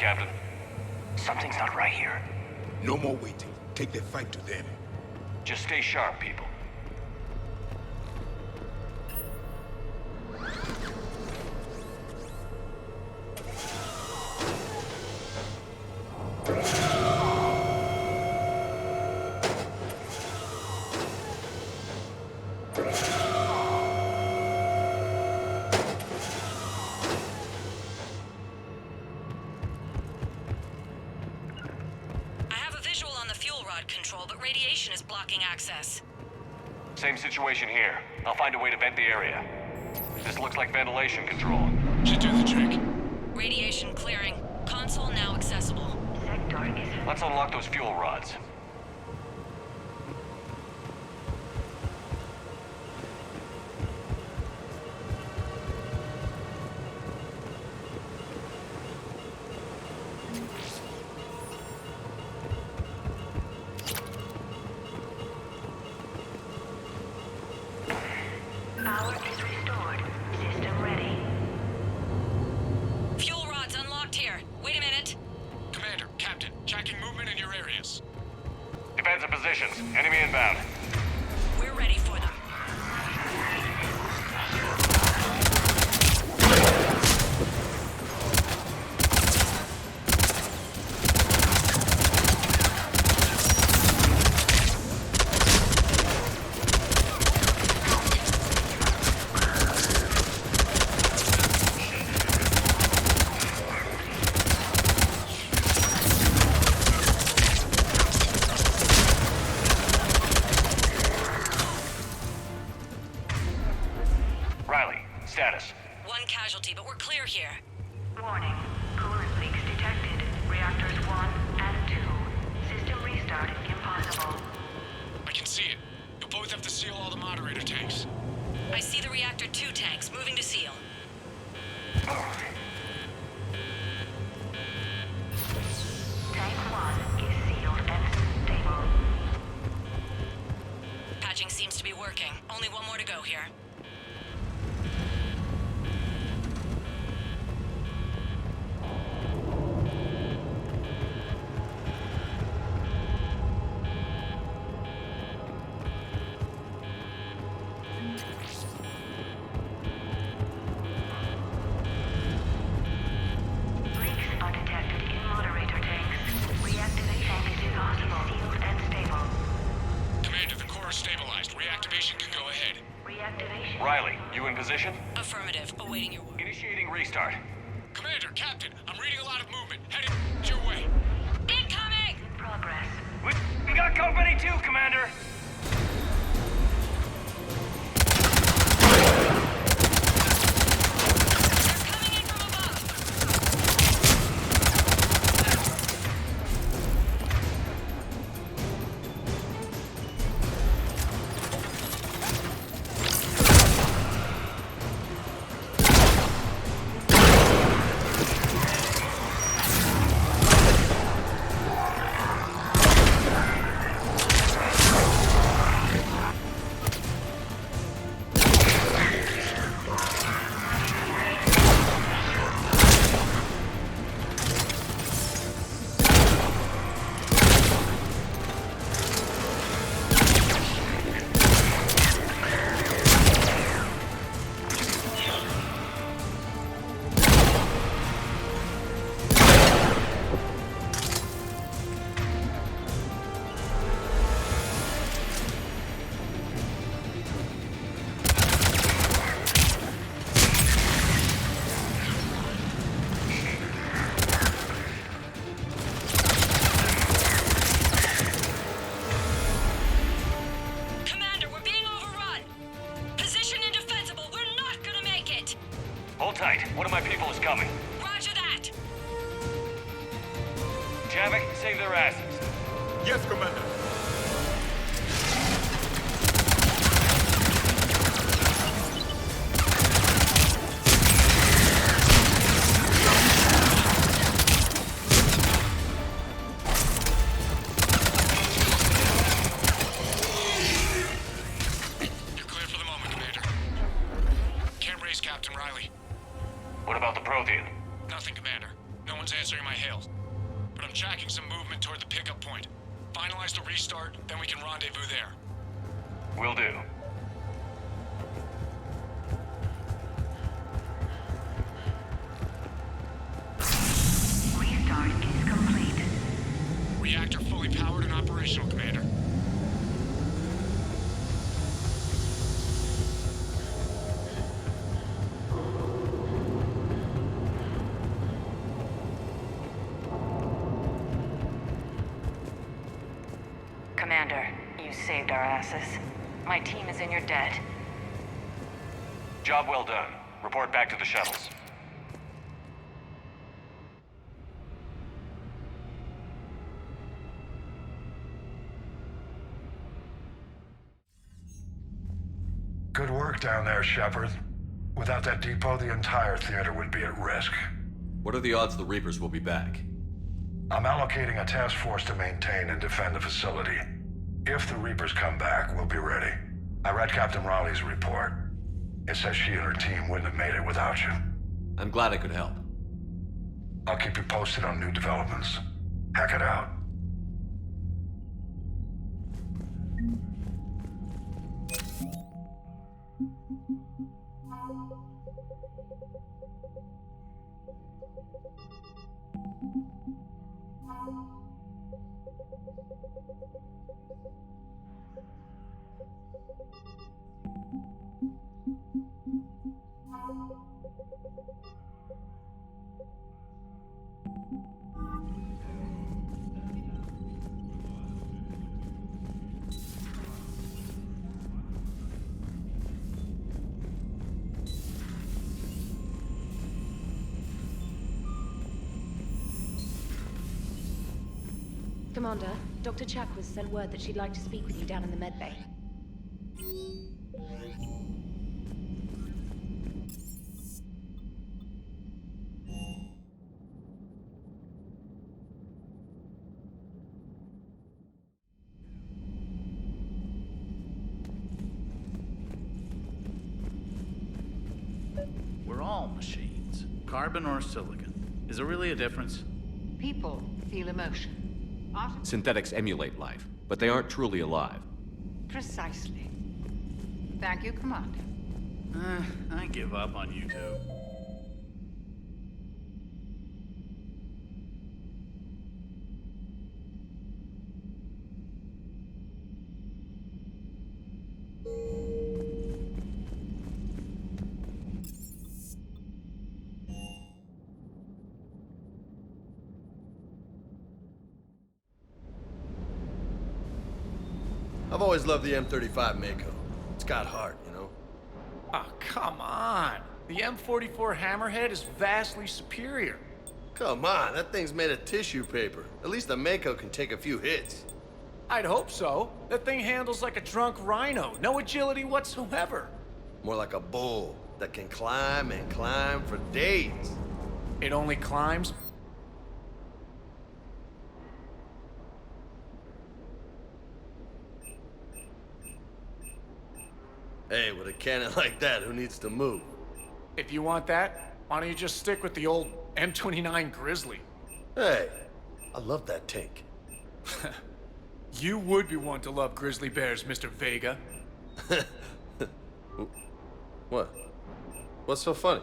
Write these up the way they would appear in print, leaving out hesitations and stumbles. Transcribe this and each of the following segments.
Captain. Something's not right here. No more waiting. Take the fight to them. Just stay sharp, people. Control, but radiation is blocking access. Same situation here. I'll find a way to vent the area. This looks like ventilation control. Should do the trick. Radiation clearing. Console now accessible. Let's unlock those fuel rods. Power is restored. System ready. Fuel rods unlocked here. Wait a minute. Commander, Captain, checking movement in your areas. Defensive positions. Enemy inbound. We're ready for them. Status. One casualty, but we're clear here. Warning. Coolant leaks detected. Reactors 1 and 2. System restart impossible. I can see it. You'll both have to seal all the moderator tanks. I see the reactor 2 tanks moving to seal. Tank 1 is sealed and stable. Patching seems to be working. Only one more to go here. Riley, you in position? Affirmative. Awaiting your word. Initiating restart. Commander, Captain, I'm reading a lot of movement. Heading your way. Incoming! Progress. We got company too, Commander! Hold tight. One of my people is coming. Roger that. Javik, save their asses. Yes, Commander. You're clear for the moment, Commander. Can't raise Captain Riley. What about the Prothean? Nothing, Commander. No one's answering my hail. Finalize the restart, then we can rendezvous there. Will do. Restart is complete. Reactor fully powered and operational, Commander. Commander, you saved our asses. My team is in your debt. Job well done. Report back to the shuttles. Good work down there, Shepard. Without that depot, the entire theater would be at risk. What are the odds the Reapers will be back? I'm allocating a task force to maintain and defend the facility. If the Reapers come back, we'll be ready. I read Captain Raleigh's report. It says she and her team wouldn't have made it without you. I'm glad I could help. I'll keep you posted on new developments. Hack it out. Commander, Dr. Chakwas sent word that she'd like to speak with you down in the medbay. We're all machines. Carbon or silicon. Is there really a difference? People feel emotion. Synthetics emulate life, but they aren't truly alive. Precisely. Thank you, Commander. I give up on you two. I've always loved the M35 Mako. It's got heart, you know? Oh, come on. The M44 Hammerhead is vastly superior. Come on, that thing's made of tissue paper. At least the Mako can take a few hits. I'd hope so. That thing handles like a drunk rhino. No agility whatsoever. More like a bull that can climb and climb for days. It only climbs? Hey, with a cannon like that, who needs to move? If you want that, why don't you just stick with the old M29 Grizzly? Hey, I love that tank. You would be one to love grizzly bears, Mr. Vega. What? What's so funny?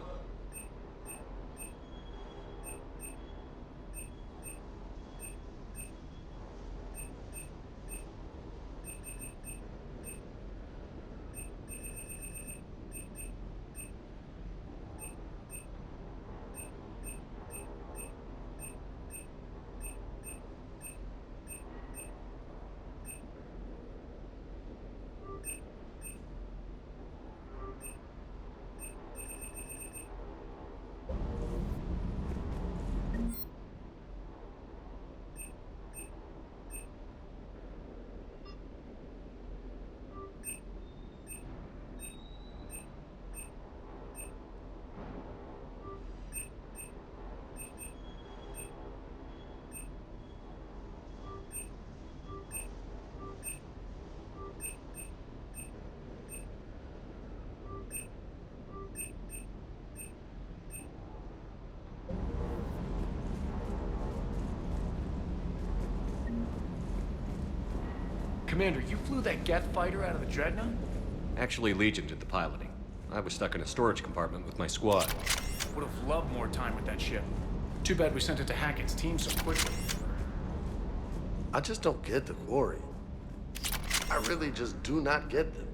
Commander, you flew that Geth fighter out of the Dreadnought? Actually, Legion did the piloting. I was stuck in a storage compartment with my squad. Would have loved more time with that ship. Too bad we sent it to Hackett's team so quickly. I just don't get the Quarry. I really just do not get them.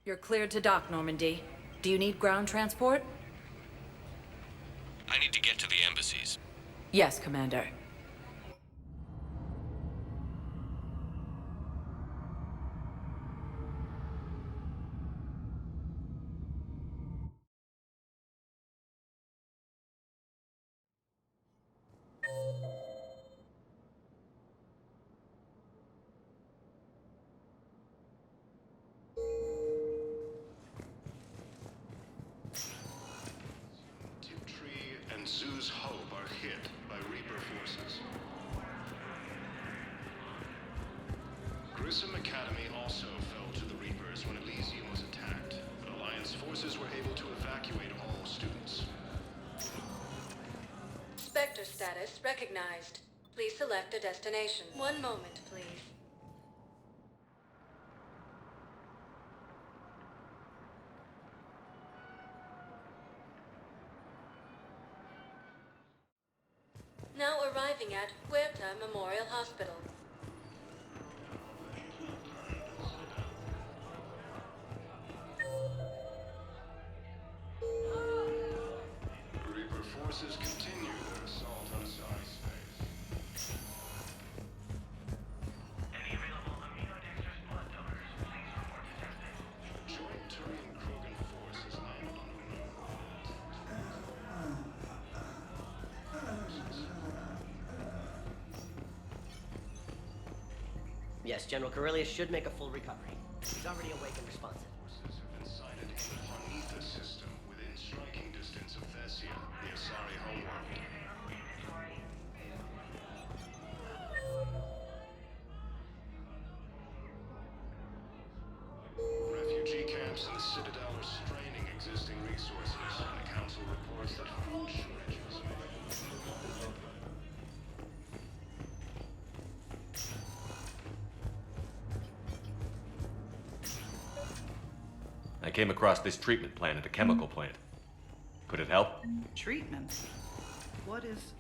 You're cleared to dock, Normandy. Do you need ground transport? I need to get to the embassies. Yes, Commander. And Zoo's Hope are hit by Reaper forces. Grissom Academy also fell to the Reapers when Elysium was attacked, but Alliance forces were able to evacuate all students. Spectre status recognized. Please select a destination. One moment, please. Now arriving at Huerta Memorial Hospital. Reaper forces continue their assault on Psi space. Any available amino-dextrose blood donors, please report to testing. A joint Turian-Krogan force has landed on Yes, General Corellius should make a full recovery. He's already awake and responsive. Forces have been sighted in the Parnitha system within striking distance of Thessia, the Asari homeworld. Refugee camps in the Citadel are straining existing resources, and the Council reports that food shortages may... I came across this treatment plant at a chemical plant. Could it help? Treatment? What is...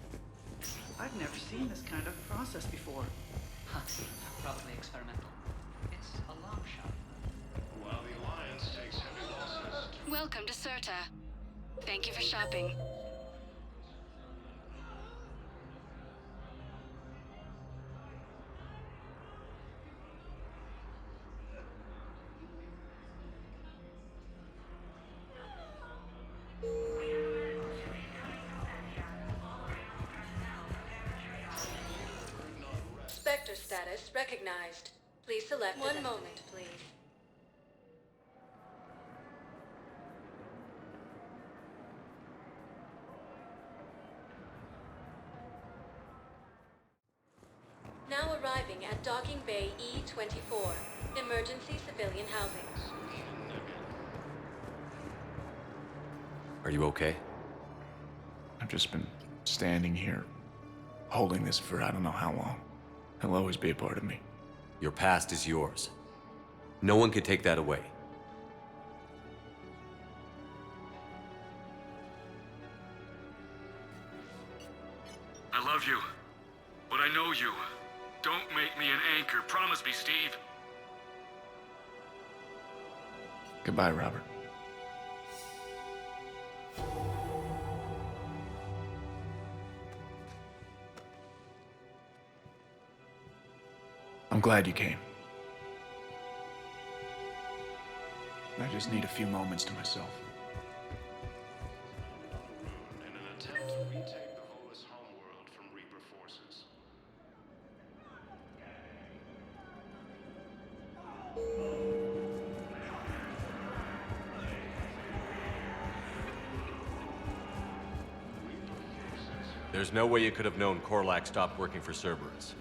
I've never seen this kind of process before. Huh. Probably experimental. It's a long shot. While the Alliance takes heavy losses... Welcome to Cirta. Thank you for shopping. Spectre status recognized. Please select one moment, please. Now arriving at Docking Bay E-24, emergency civilian housing. Are you okay? I've just been standing here, holding this for I don't know how long. He'll always be a part of me. Your past is yours. No one can take that away. I love you, but I know you. Don't make me an anchor. Promise me, Steve. Goodbye, Robert. I'm glad you came. I just need a few moments to myself. In an attempt to retake the Volus homeworld from Reaper forces. There's no way you could have known Korlak stopped working for Cerberus.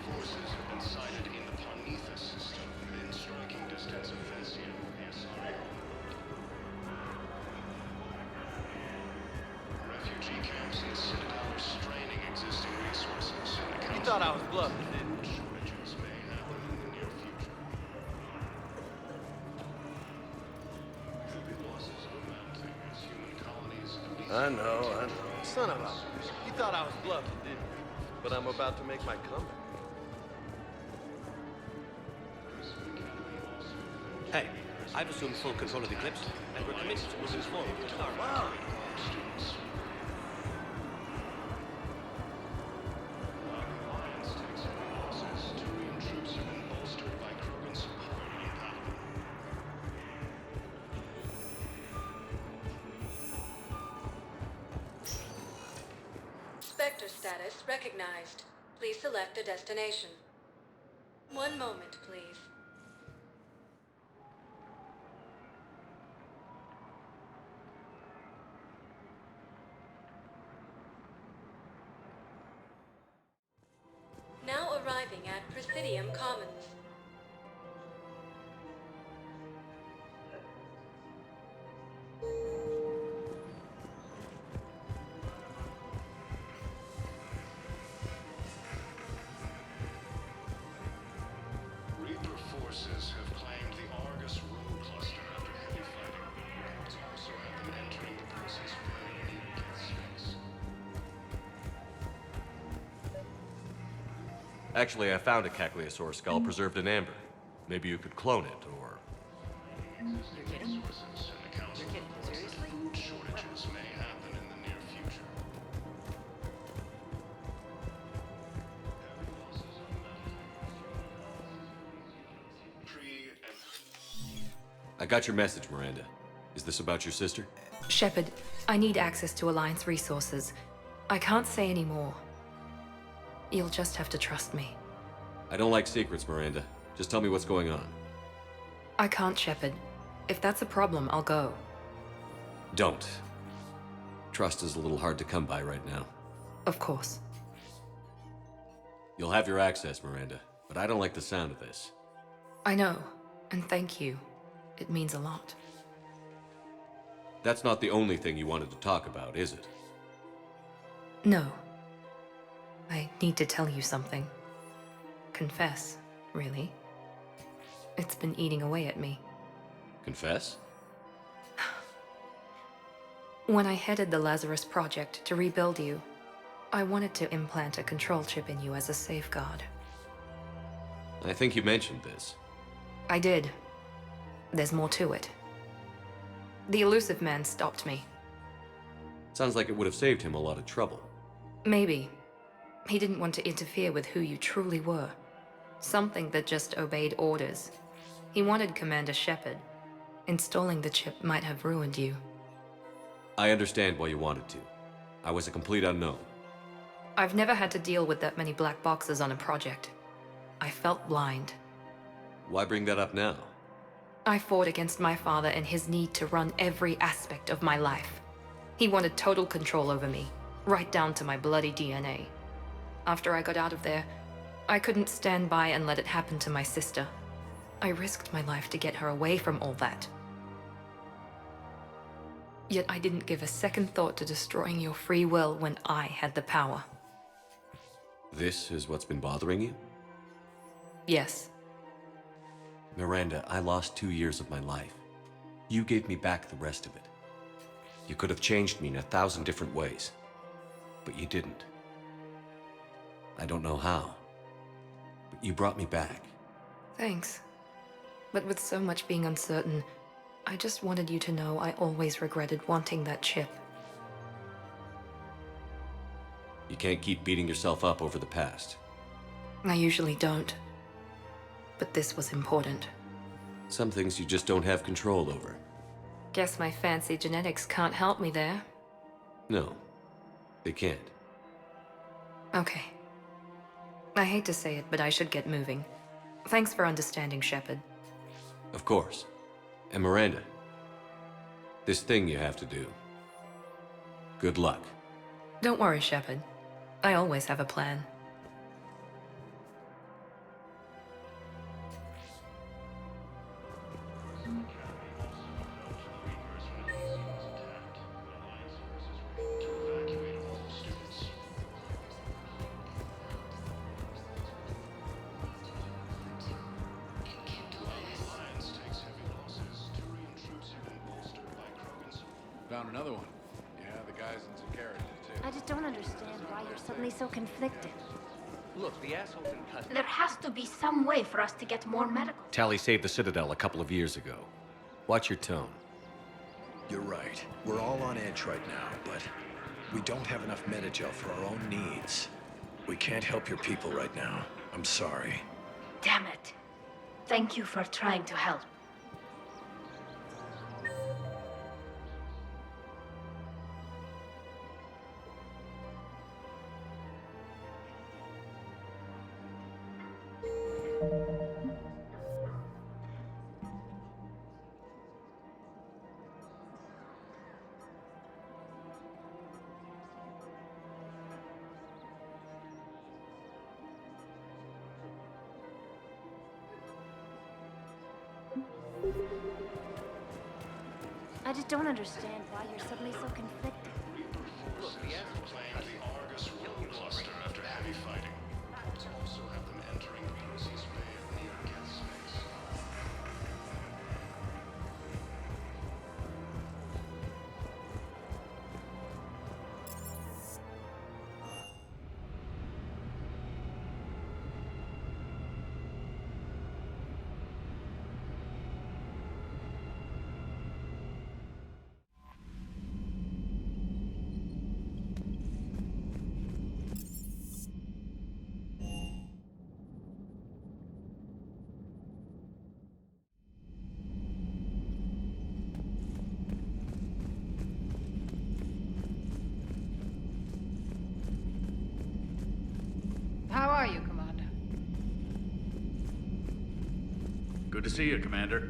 Forces have been sighted in the Planetha system, within striking distance of Vencia, the Asari homeworld. Refugee camps and Citadel are straining existing resources. You thought I was bluffing, didn't you? Shortages may happen in the near future. Losses are mounting as human colonies I know. Son of a... You thought I was bluffing, didn't you? But I'm about to make my comeback. Hey, I've assumed full control of the Eclipse, and we're committed to moving forward with our... Wow. Spectre status recognized. Please select a destination. One moment, please. Now arriving at Presidium Commons. Reaper forces have claimed the Argus road cluster after heavy fighting. Reports also have them entering the person's very unique kit space. Actually, I found a Cagliasaur skull preserved in amber. Maybe you could clone it, or... Existing resources and the council reports that food shortages may happen in the near future. Heavy losses on metal. Krieg and... I got your message, Miranda. Is this about your sister? Shepard, I need access to Alliance resources. I can't say any more. You'll just have to trust me. I don't like secrets, Miranda. Just tell me what's going on. I can't, Shepard. If that's a problem, I'll go. Don't. Trust is a little hard to come by right now. Of course. You'll have your access, Miranda, but I don't like the sound of this. I know, and thank you. It means a lot. That's not the only thing you wanted to talk about, is it? No. I need to tell you something. Confess, really. It's been eating away at me. Confess? When I headed the Lazarus Project to rebuild you, I wanted to implant a control chip in you as a safeguard. I think you mentioned this. I did. There's more to it. The elusive man stopped me. Sounds like it would have saved him a lot of trouble. Maybe. He didn't want to interfere with who you truly were. Something that just obeyed orders. He wanted Commander Shepard. Installing the chip might have ruined you. I understand why you wanted to. I was a complete unknown. I've never had to deal with that many black boxes on a project. I felt blind. Why bring that up now? I fought against my father and his need to run every aspect of my life. He wanted total control over me, right down to my bloody DNA. After I got out of there, I couldn't stand by and let it happen to my sister. I risked my life to get her away from all that. Yet I didn't give a second thought to destroying your free will when I had the power. This is what's been bothering you? Yes. Miranda, I lost 2 years of my life. You gave me back the rest of it. You could have changed me in 1,000 different ways, but you didn't. I don't know how, but you brought me back. Thanks. But with so much being uncertain, I just wanted you to know I always regretted wanting that chip. You can't keep beating yourself up over the past. I usually don't. But this was important. Some things you just don't have control over. Guess my fancy genetics can't help me there. No, they can't. Okay. I hate to say it, but I should get moving. Thanks for understanding, Shepard. Of course. And Miranda, this thing you have to do. Good luck. Don't worry, Shepard. I always have a plan. Found another one. Yeah, the guy's in some character, too. I just don't understand why you're suddenly so conflicted. Look, the asshole's in custody. There has to be some way for us to get more medical. Tally saved the Citadel a couple of years ago. Watch your tone. You're right. We're all on edge right now, but we don't have enough Medigel for our own needs. We can't help your people right now. I'm sorry. Damn it. Thank you for trying to help. I just don't understand why you're suddenly so conflicted. Look, the asshole's claimed the Argus road cluster after heavy fighting. Reports also have them entering the Perseus Bay of near-Death space. How are you, Commander? Good to see you, Commander.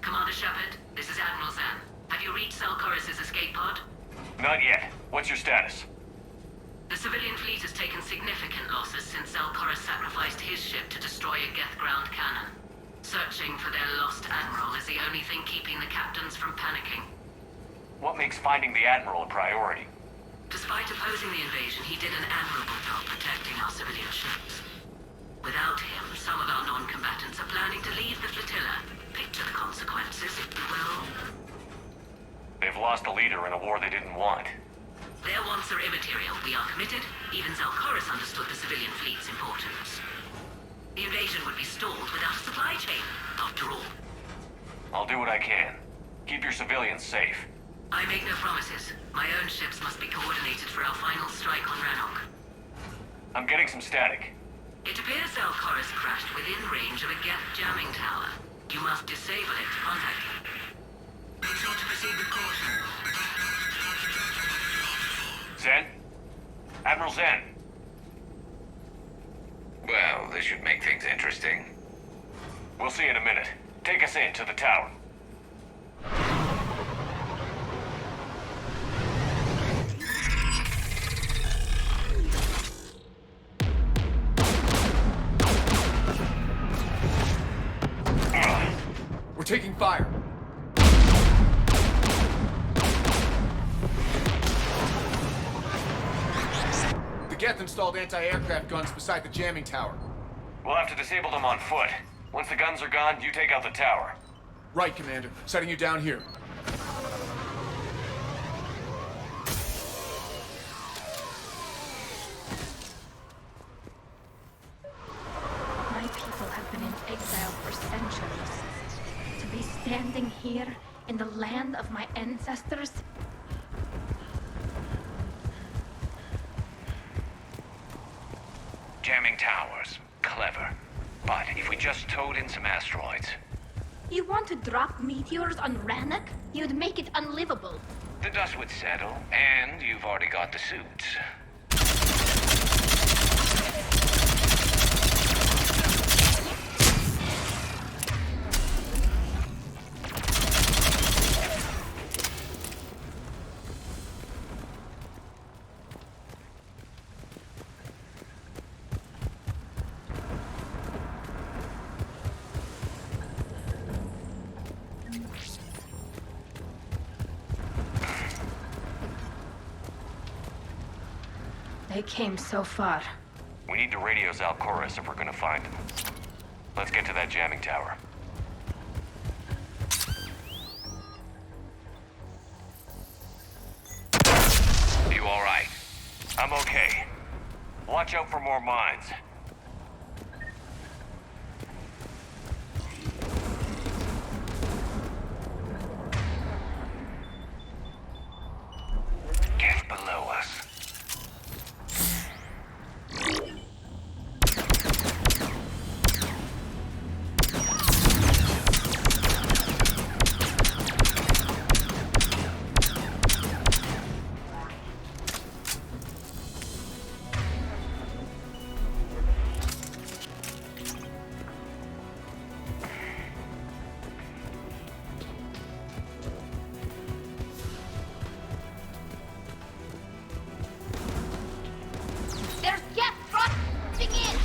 Commander Shepard, this is Admiral Zan. Have you reached Salcoris' escape pod? Not yet. What's your status? The civilian fleet has taken significant losses since Salcoris sacrificed his ship to destroy a Geth ground cannon. Searching for their lost admiral is the only thing keeping the captains from panicking. What makes finding the Admiral a priority? Despite opposing the invasion, he did an admirable job protecting our civilian ships. Without him, some of our non-combatants are planning to leave the flotilla. Picture the consequences, if you will. They've lost a leader in a war they didn't want. Their wants are immaterial. We are committed. Even Zalcoris understood the civilian fleet's importance. The invasion would be stalled without a supply chain, after all. I'll do what I can. Keep your civilians safe. I make no promises. My own ships must be coordinated for our final strike on Rannoch. I'm getting some static. It appears Zalcoris crashed within range of a Geth jamming tower. You must disable it to contact him. Make sure to proceed with caution. Zen? Admiral Zen? Well, this should make things interesting. We'll see in a minute. Take us in to the tower. We're taking fire. The Geth installed anti-aircraft guns beside the jamming tower. We'll have to disable them on foot. Once the guns are gone, you take out the tower. Right, Commander. Setting you down here. My people have been in exile for centuries. To be standing here in the land of my ancestors. Jamming towers. Clever. But if we just towed in some asteroids... You want to drop meteors on Rannoch? You'd make it unlivable. the dust would settle, and you've already got the suits. They came so far. We need to radio Zalcoris if we're gonna find him. Let's get to that jamming tower. You alright? I'm okay. Watch out for more mines. Get below us. There's gas rusting in!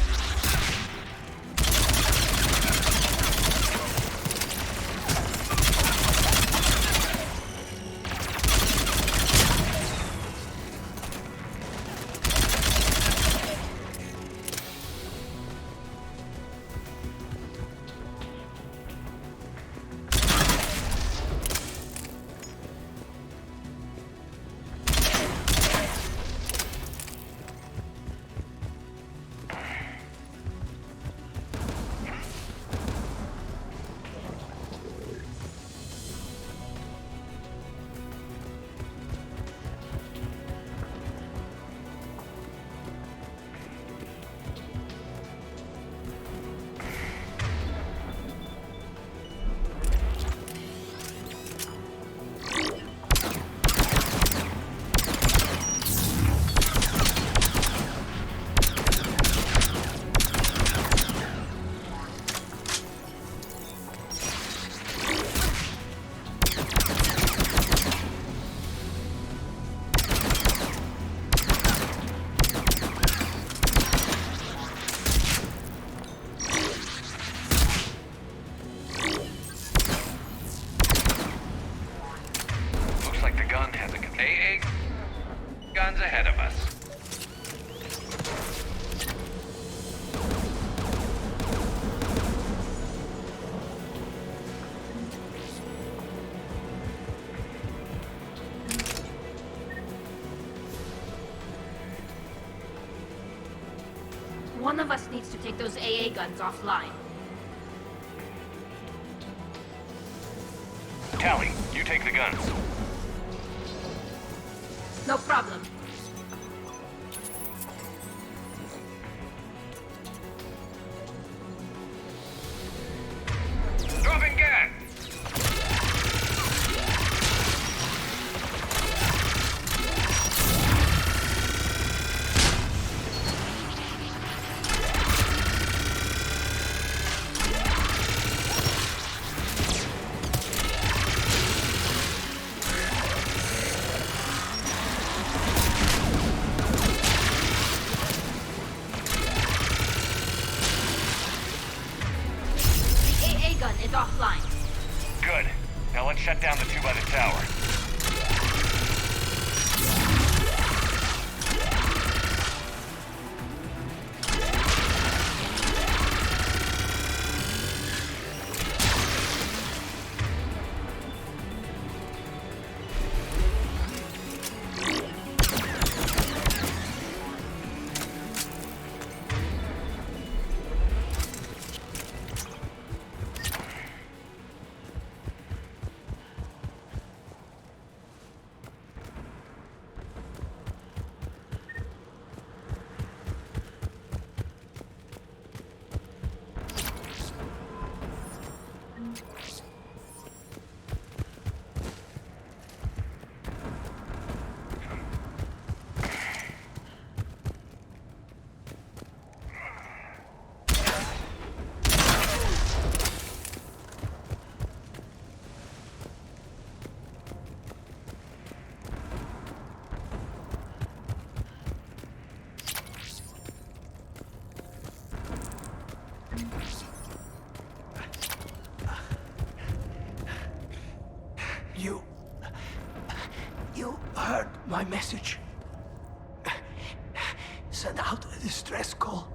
Looks like the gun has a AA guns ahead of us. One of us needs to take those AA guns offline. Tally, you take the guns. No problem. Dropping gas! The AA gun is offline. Good. Now let's shut down the two by the tower. You heard my message. Send out a distress call.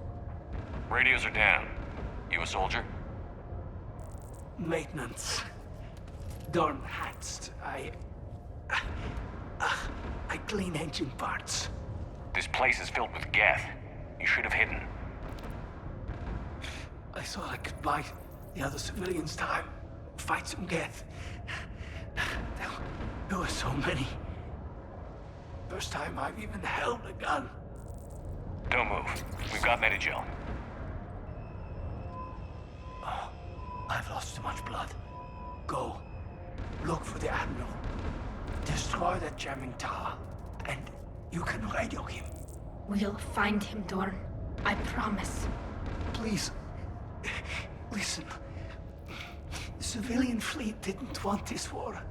Radios are down. You a soldier? Maintenance. Dorn hats. I clean engine parts. This place is filled with geth. You should have hidden. I thought I could buy the other civilians time. Fight some geth. There were so many. First time I've even held a gun. Don't move. We've got Medigel. Oh, I've lost too much blood. Go. Look for the Admiral. Destroy that jamming tower. And you can radio him. We'll find him, Dorn. I promise. Please. Listen. The civilian fleet didn't want this war.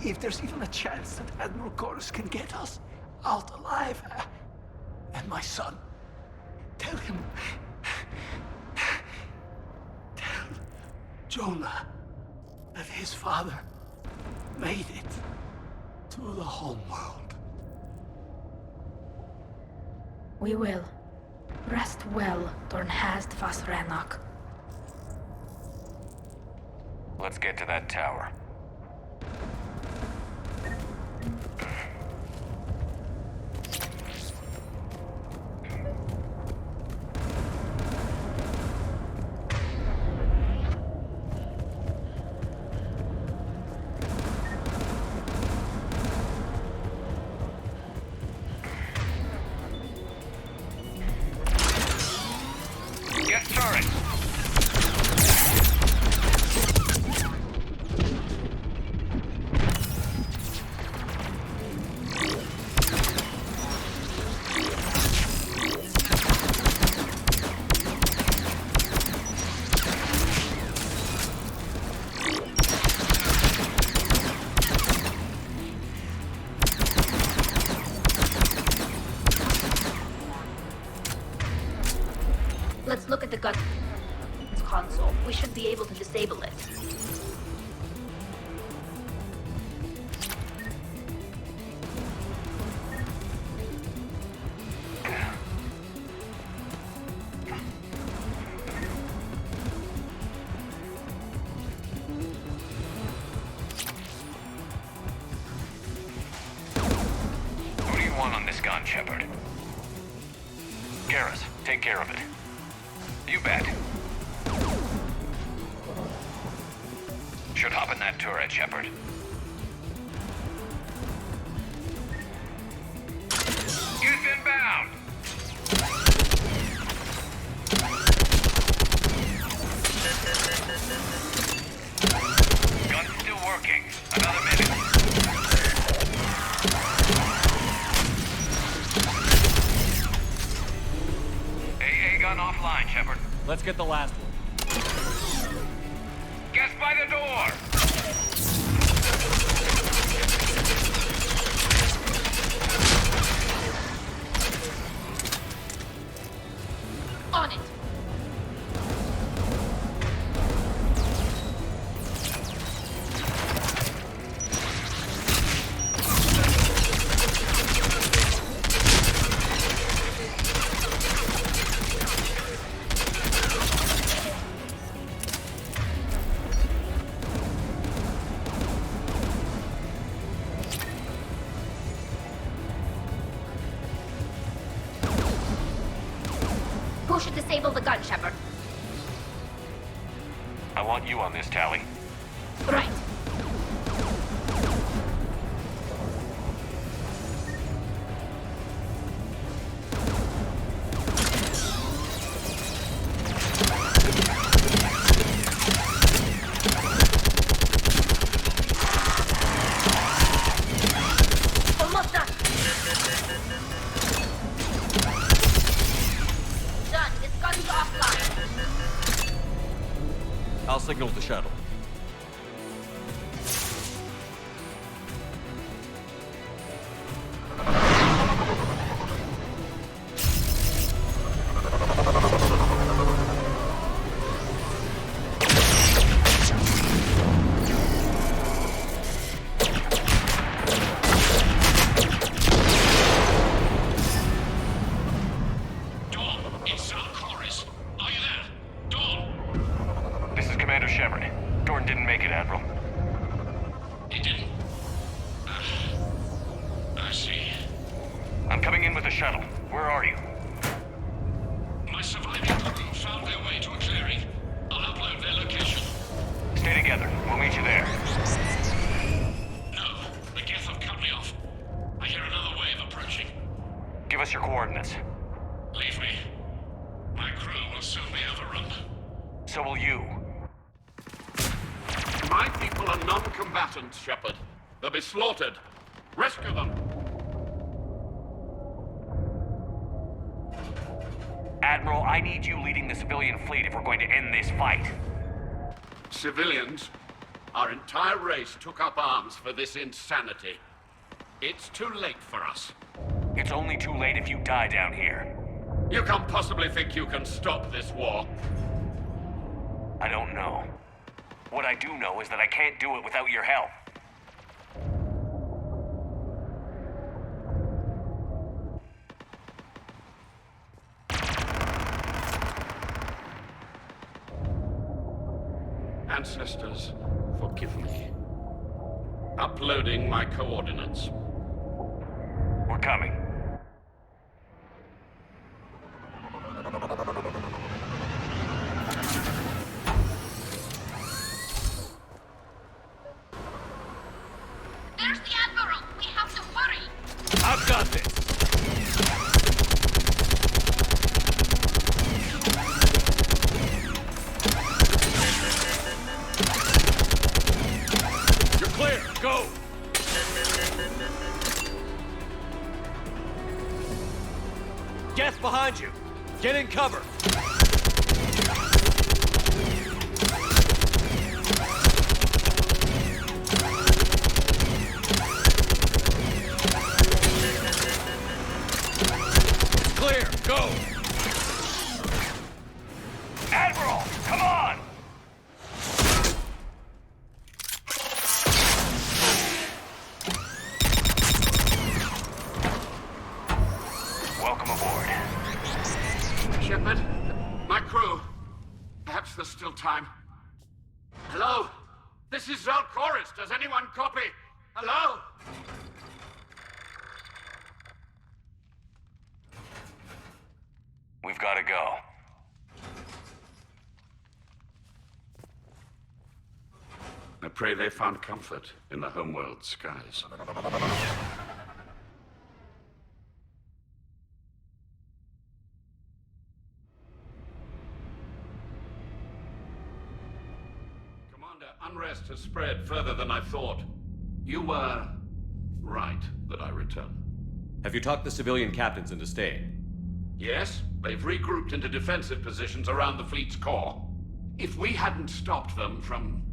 If there's even a chance that Admiral Chorus can get us out alive. And my son. Tell him. Tell Jonah that his father made it to the home world. We will. Rest well, Dornhast Vasranok. Let's get to that tower. Get turret! Let's look at the gun console. We should be able to disable it. Who do you want on this gun, Shepard? Garrus, take care of it. You bet. Should hop in that turret, Shepard. Get inbound! Gun's still working. Another minute. AA gun offline, Shepard. Let's get the last one. Guess by the door! On it! Who should disable the gun, Shepard? I want you on this, Tally. Right. Almost done. Done. This gun's offline. I'll signal the shuttle. He didn't. I see. I'm coming in with the shuttle. Where are you? My surviving crew found their way to a clearing. I'll upload their location. Stay together. We'll meet you there. No, the Geth have cut me off. I hear another wave approaching. Give us your coordinates. Leave me. My crew will soon be overrun. So will you. My people are non-combatants, Shepard. They'll be slaughtered. Rescue them. Admiral, I need you leading the civilian fleet if we're going to end this fight. Civilians, our entire race took up arms for this insanity. It's too late for us. It's only too late if you die down here. You can't possibly think you can stop this war. I don't know. What I do know is that I can't do it without your help. Ancestors, forgive me. Uploading my coordinates. We're coming. There's the Admiral! We have to hurry! I've got this! You're clear! Go! Geth behind you! Get in cover! Clear! Go! Admiral, come on! Welcome aboard. Shepard, my crew. Perhaps there's still time. Hello? This is Zalcoris. Does anyone copy? Hello? We've got to go. I pray they found comfort in the homeworld skies. Commander, unrest has spread further than I thought. You were right that I return. Have you talked the civilian captains into staying? Yes, they've regrouped into defensive positions around the fleet's core. If we hadn't stopped them from...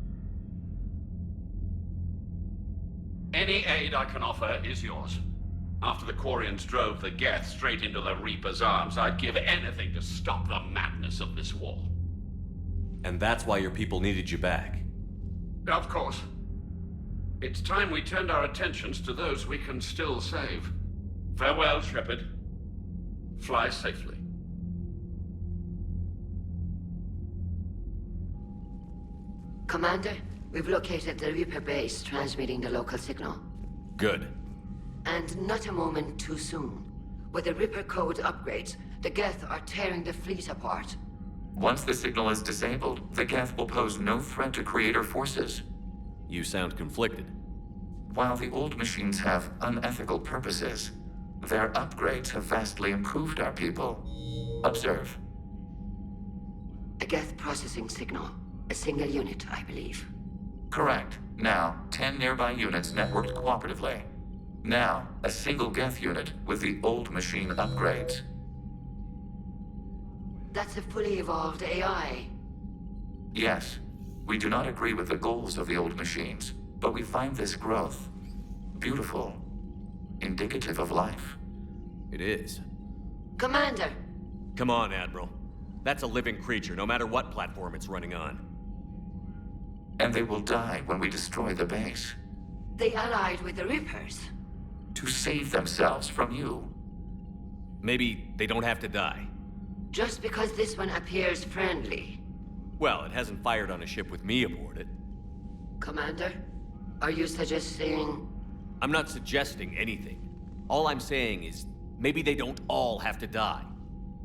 Any aid I can offer is yours. After the Quarians drove the Geth straight into the Reaper's arms, I'd give anything to stop the madness of this war. And that's why your people needed you back. Of course. It's time we turned our attentions to those we can still save. Farewell, Shepard. Fly safely. Commander, we've located the Reaper base transmitting the local signal. Good. And not a moment too soon. With the Reaper code upgrades, the Geth are tearing the fleet apart. Once the signal is disabled, the Geth will pose no threat to Creator forces. You sound conflicted. While the old machines have unethical purposes, their upgrades have vastly improved our people. Observe. A Geth processing signal. A single unit, I believe. Correct. Now, 10 nearby units networked cooperatively. Now, a single Geth unit with the old machine upgrades. That's a fully evolved AI. Yes, we do not agree with the goals of the old machines, but we find this growth beautiful, indicative of life. It is. Commander! Come on, Admiral. That's a living creature, no matter what platform it's running on. And they will die when we destroy the base. They allied with the Reapers. To save themselves from you. Maybe they don't have to die. Just because this one appears friendly. Well, it hasn't fired on a ship with me aboard it. Commander, Are you suggesting... I'm not suggesting anything. All I'm saying is, maybe they don't all have to die.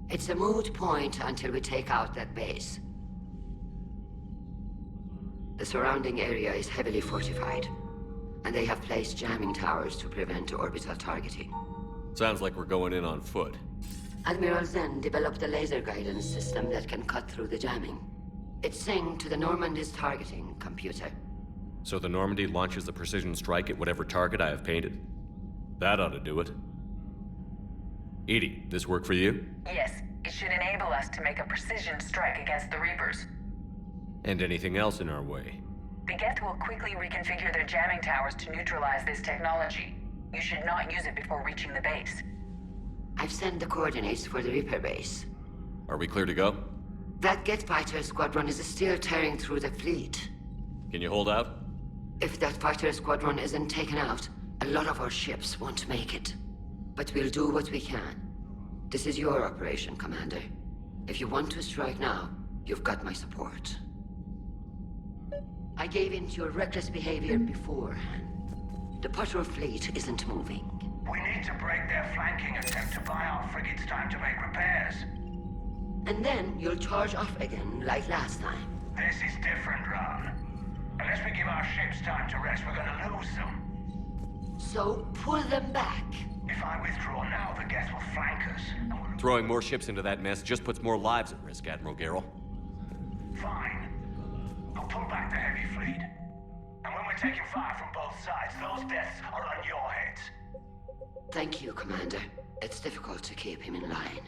It's a moot point until we take out that base. The surrounding area is heavily fortified, and they have placed jamming towers to prevent orbital targeting. Sounds like we're going in on foot. Admiral Zen developed a laser guidance system that can cut through the jamming. It's synced to the Normandy's targeting computer. So the Normandy launches a precision strike at whatever target I have painted? That ought to do it. Edie, this work for you? Yes, it should enable us to make a precision strike against the Reapers. And anything else in our way? The Geth will quickly reconfigure their jamming towers to neutralize this technology. You should not use it before reaching the base. I've sent the coordinates for the Reaper base. Are we clear to go? That Geth fighter squadron is still tearing through the fleet. Can you hold out? If that fighter squadron isn't taken out, a lot of our ships won't make it. But we'll do what we can. This is your operation, Commander. If you want to strike now, you've got my support. I gave in to your reckless behavior beforehand. The patrol fleet isn't moving. We need to break their flanking attempt to buy our frigates time to make repairs. And then you'll charge off again, like last time. This is different, Ron. Unless we give our ships time to rest, we're gonna lose them. So, pull them back. If I withdraw now, the Geth will flank us. Throwing more ships into that mess just puts more lives at risk, Admiral Garrel. Fine. I'll pull back the heavy fleet. And when we're taking fire from both sides, those deaths are on your heads. Thank you, Commander. It's difficult to keep him in line.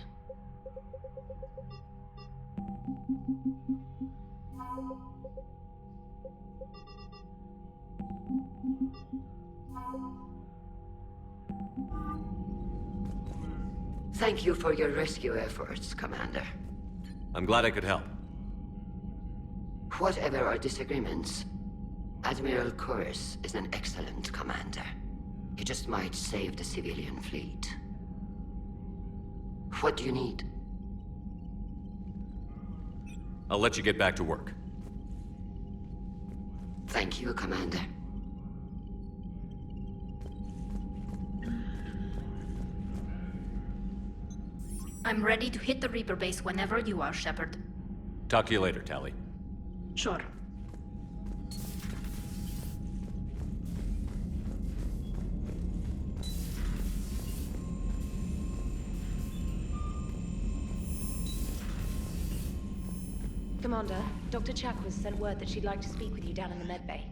Thank you for your rescue efforts, Commander. I'm glad I could help. Whatever our disagreements, Admiral Chorus is an excellent commander. He just might save the civilian fleet. What do you need? I'll let you get back to work. Thank you, Commander. I'm ready to hit the Reaper base whenever you are, Shepard. Talk to you later, Tally. Sure. Commander, Dr. Chakwas sent word that she'd like to speak with you down in the med bay.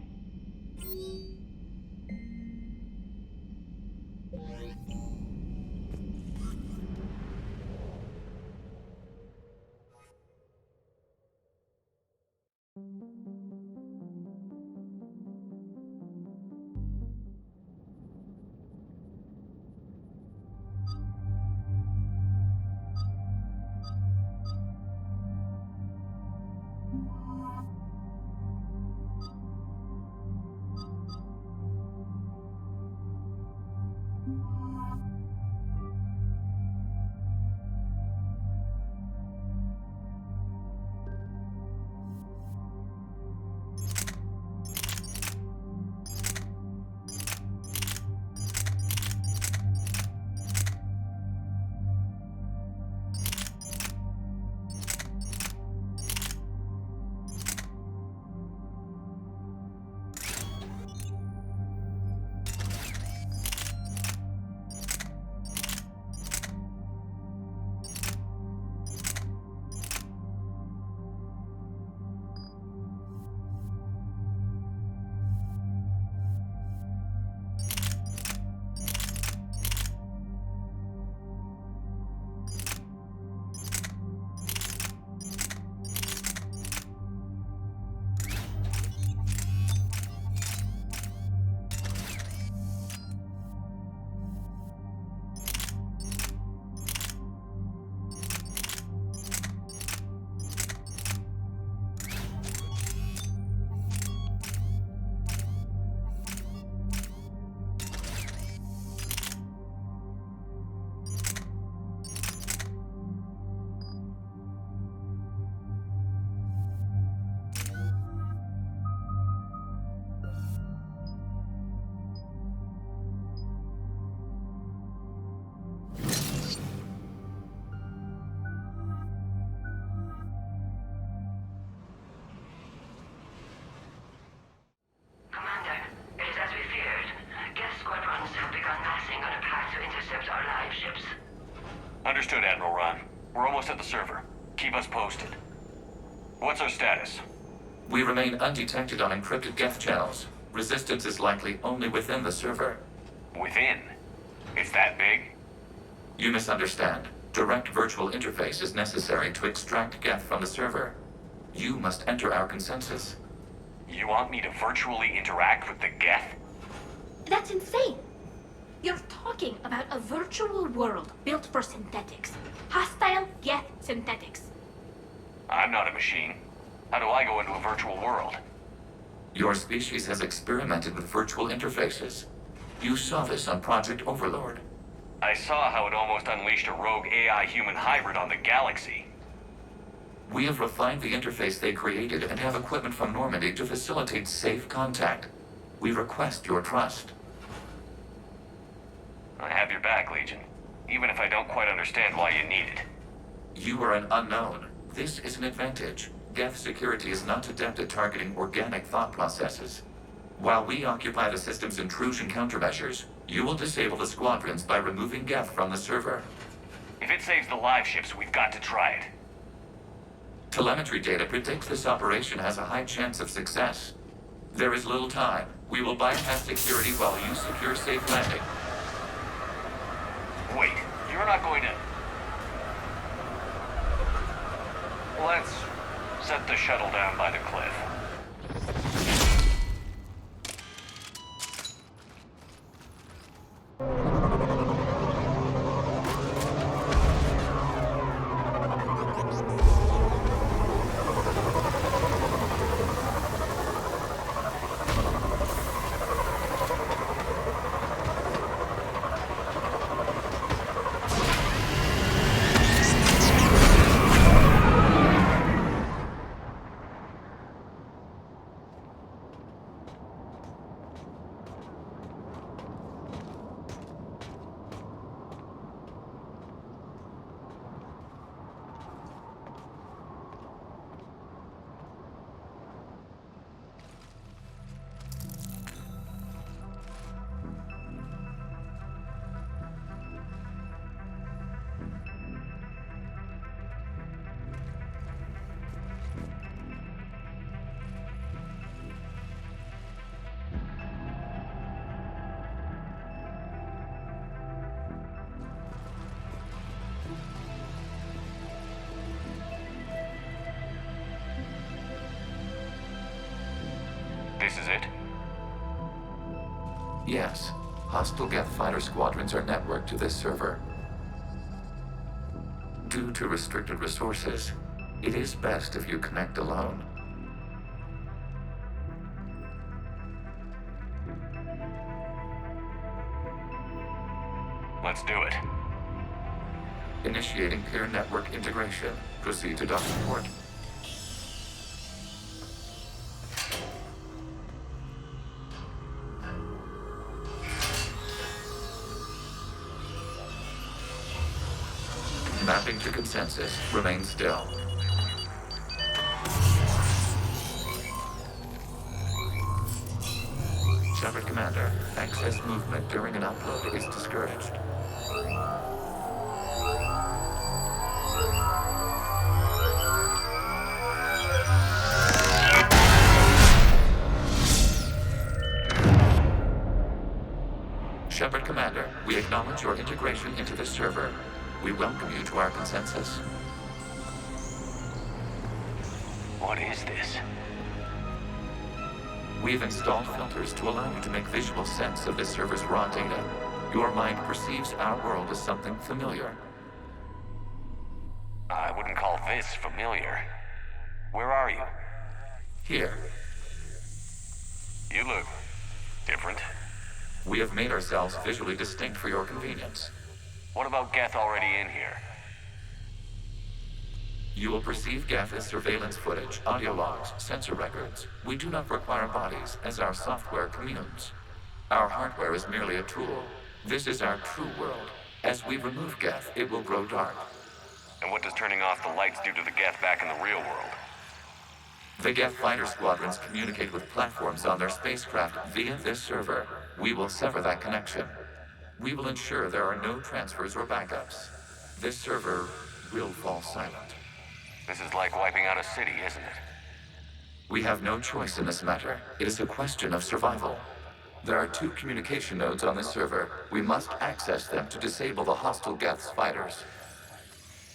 us at the server. Keep us posted. What's our status? We remain undetected on encrypted Geth channels. Resistance is likely only within the server. Within? It's that big? You misunderstand. Direct virtual interface is necessary to extract Geth from the server. You must enter our consensus. You want me to virtually interact with the Geth? That's insane! You're talking about a virtual world built for synthetics. Hostile Geth synthetics. I'm not a machine. How do I go into a virtual world? Your species has experimented with virtual interfaces. You saw this on Project Overlord. I saw how it almost unleashed a rogue AI-human hybrid on the galaxy. We have refined the interface they created and have equipment from Normandy to facilitate safe contact. We request your trust. I have your back, Legion. Even if I don't quite understand why you need it. You are an unknown. This is an advantage. Geth security is not adept at targeting organic thought processes. While we occupy the system's intrusion countermeasures, you will disable the squadrons by removing Geth from the server. If it saves the live ships, we've got to try it. Telemetry data predicts this operation has a high chance of success. There is little time. We will bypass security while you secure safe landing. Wait, you're not going to... Let's set the shuttle down by the cliff. This is it? Yes. Hostile Geth fighter squadrons are networked to this server. Due to restricted resources, it is best if you connect alone. Let's do it. Initiating peer network integration. Proceed to docking port. Mapping to consensus. Remain still. Shepard Commander, access movement during an upload is discouraged. Shepard Commander, we acknowledge your integration into the server. We welcome you to our consensus. What is this? We've installed filters to allow you to make visual sense of this server's raw data. Your mind perceives our world as something familiar. I wouldn't call this familiar. Where are you? Here. You look different. We have made ourselves visually distinct for your convenience. What about Geth already in here? You will perceive Geth as surveillance footage, audio logs, sensor records. We do not require bodies, as our software communes. Our hardware is merely a tool. This is our true world. As we remove Geth, it will grow dark. And what does turning off the lights do to the Geth back in the real world? The Geth fighter squadrons communicate with platforms on their spacecraft via this server. We will sever that connection. We will ensure there are no transfers or backups. This server will fall silent. This is like wiping out a city, isn't it? We have no choice in this matter. It is a question of survival. There are 2 communication nodes on this server. We must access them to disable the hostile Geth's fighters.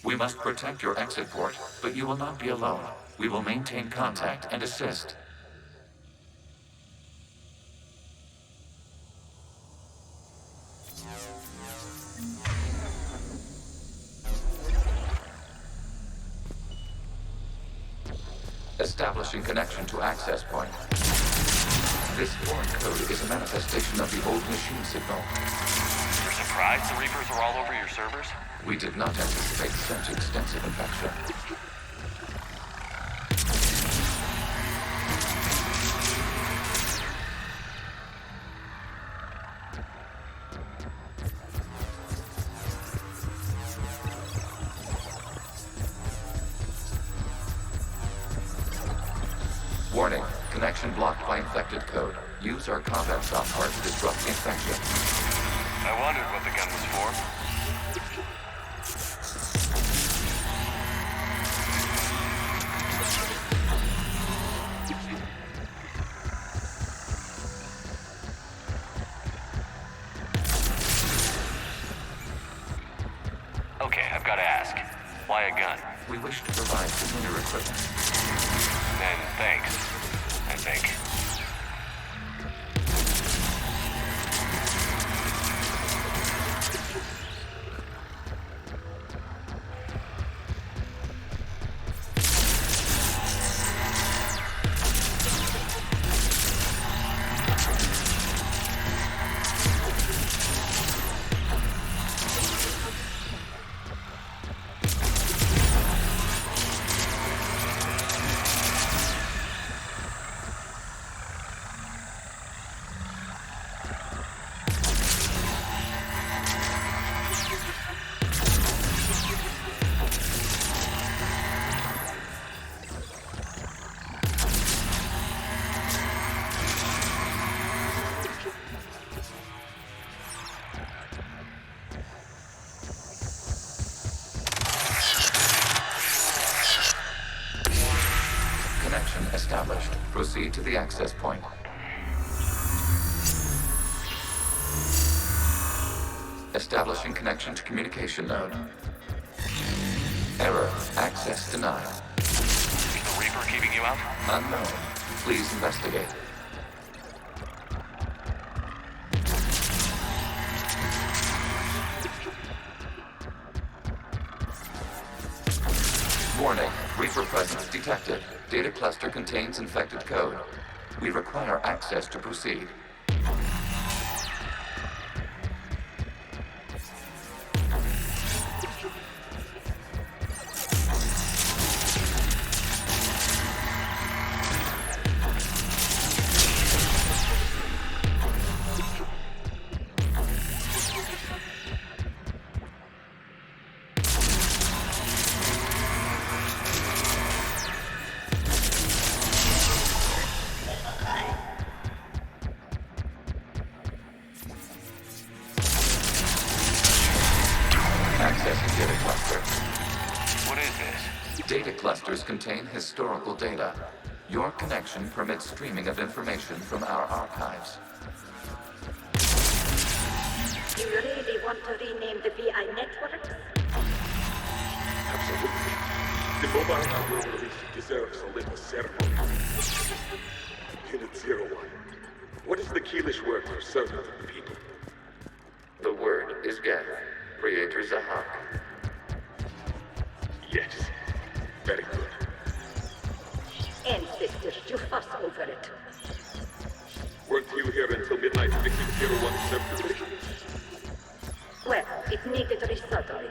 We must protect your exit port, but you will not be alone. We will maintain contact and assist. Establishing connection to access point. This foreign code is a manifestation of the old machine signal. You're surprised the Reapers are all over your servers? We did not anticipate such extensive infection. Warning, connection blocked by infected code. Use our combat software to disrupt the infection. I wondered what the gun was for. Okay, I've got to ask. Why a gun? We wish to provide familiar equipment. And thanks, I think. Established. Proceed to the access point. Establishing connection to communication node. Error. Access denied. Is the Reaper keeping you out? Unknown. Please investigate. Warning. Reaper presence detected. Data cluster contains infected code. We require access to proceed. Accessing data cluster. What is this? Data clusters contain historical data. Your connection permits streaming of information from our archives. You really want to rename the VI network? Absolutely. The mobile network release deserves a little ceremony. Unit 01. What is the Keelish word for servant of the people? The word is Geth. Creator Zahak. Yes. Very good. Ancestors, you fuss over it. Weren't you here until midnight fixing 01's separately? Well, it needed resoldering.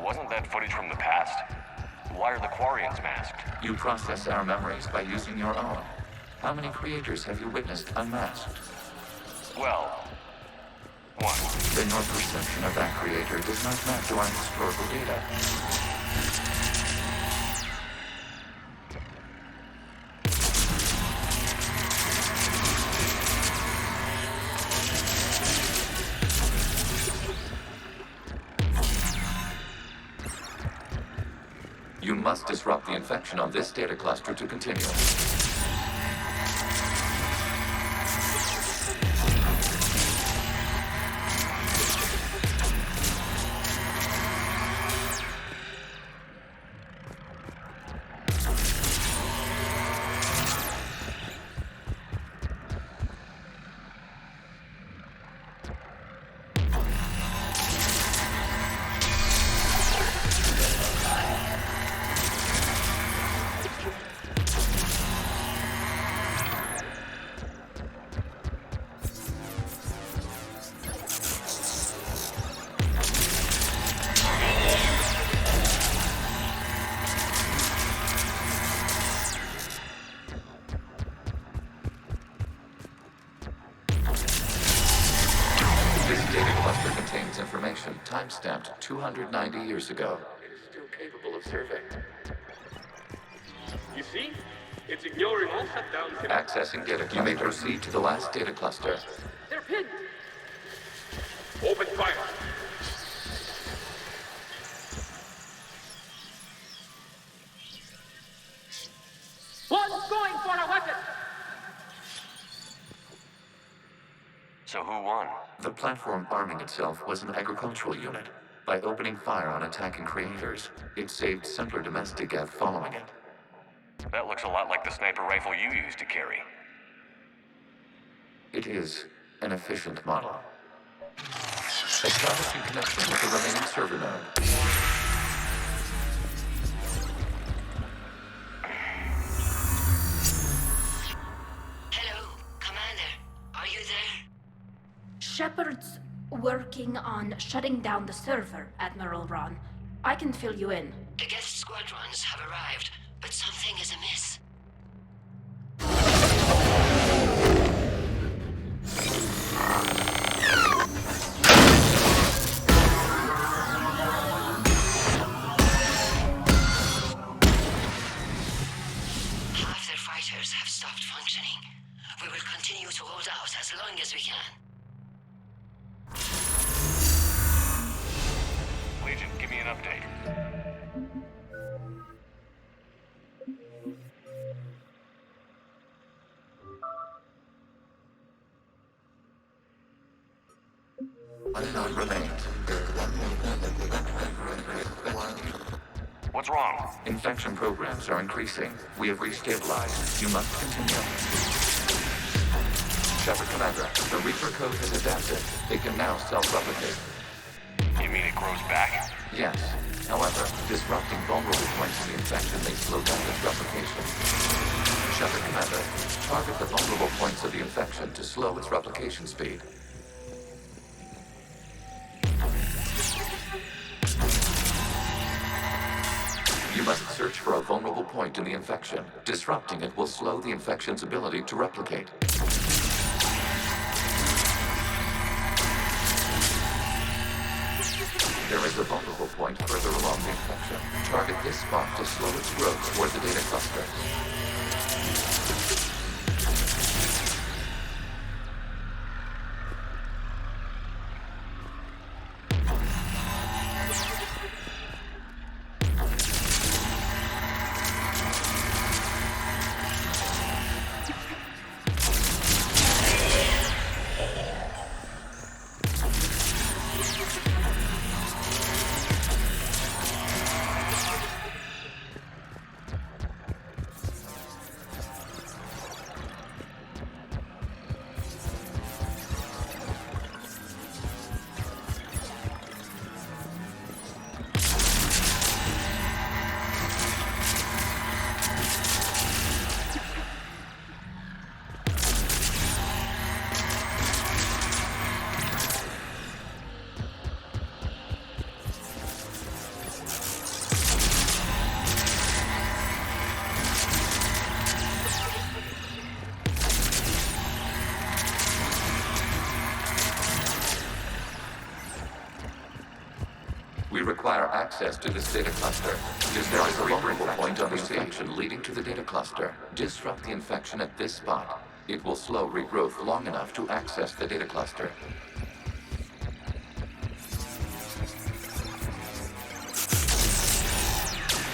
Wasn't that footage from the past? Why are the Quarians masked? You process our memories by using your own. How many creators have you witnessed unmasked? Well, one. Then your perception of that creator does not match our historical data. must disrupt the infection on this data cluster to continue. Information time-stamped 290 years ago. It is still capable of survey. You see? It's ignoring all shutdowns. Accessing data cluster. You may proceed to the last data cluster. They're pinned. Open fire. One's going for a weapon! So who won? The platform arming itself was an agricultural unit. By opening fire on attacking creators, it saved simpler domestic Gev following it. That looks a lot like the sniper rifle you used to carry. It is an efficient model. Establishing connection with the remaining server node. Hello, Commander. Are you there? Shepard's working on shutting down the server, Admiral Ron. I can fill you in. The guest squadrons have arrived, but something is amiss. Half their fighters have stopped functioning. We will continue to hold out as long as we can. Legion, give me an update. Unknown remains. What's wrong? Infection programs are increasing. We have restabilized. You must continue. Shepard Commander, the Reaper code has adapted. They can now self-replicate. You mean it grows back? Yes. However, disrupting vulnerable points in the infection may slow down its replication. Shepard Commander, target the vulnerable points of the infection to slow its replication speed. You must search for a vulnerable point in the infection. Disrupting it will slow the infection's ability to replicate. There is a vulnerable point further along the infection. Target this spot to slow its growth toward the data cluster. We require access to this data cluster. There is a vulnerable point on the infection leading to the data cluster. Disrupt the infection at this spot. It will slow regrowth long enough to access the data cluster.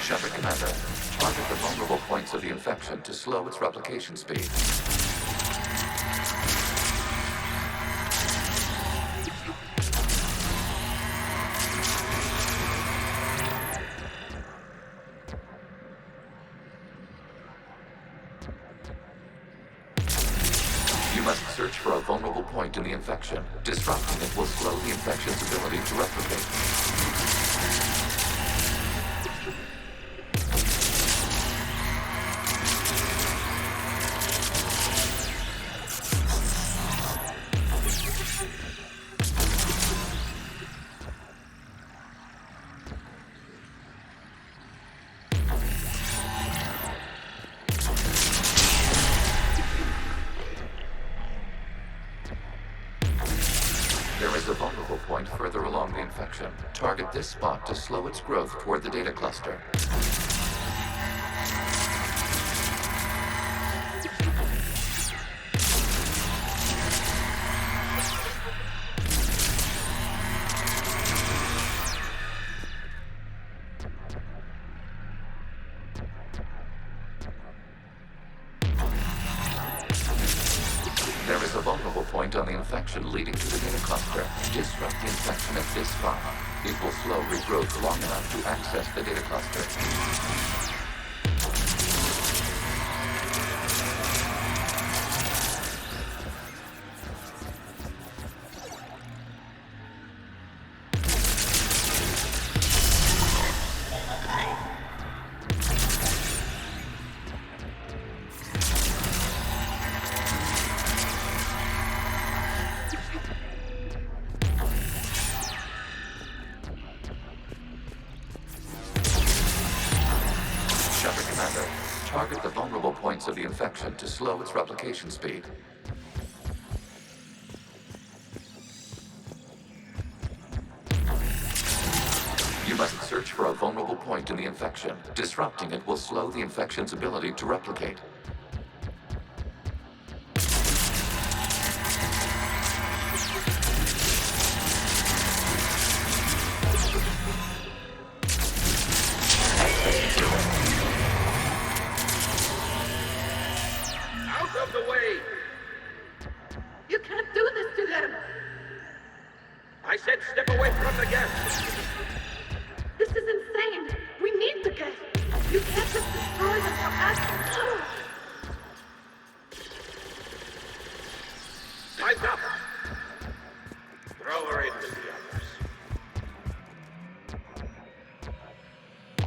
Shepard Commander, target the vulnerable points of the infection to slow its replication speed. You must search for a vulnerable point in the infection. Disrupting it will slow the infection's ability to replicate. There is a vulnerable point further along the infection. Target this spot to slow its growth toward the data cluster. There is a vulnerable point on the infection leading to the data cluster. Disrupt the infection at this spot. It will slow regrowth long enough to access the data cluster. Shepard Commander, target the vulnerable points of the infection to slow its replication speed. You must search for a vulnerable point in the infection. Disrupting it will slow the infection's ability to replicate. Out of the way! You can't do this to them! I said step away from the gas! This is insane! We need the gas! You can't just destroy them for us! Pipe up! Throw her in with the others.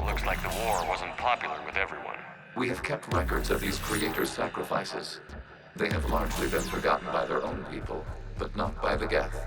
Looks like the war wasn't popular with everyone. We have kept records of these creators' sacrifices. They have largely been forgotten by their own people, but not by the Geth.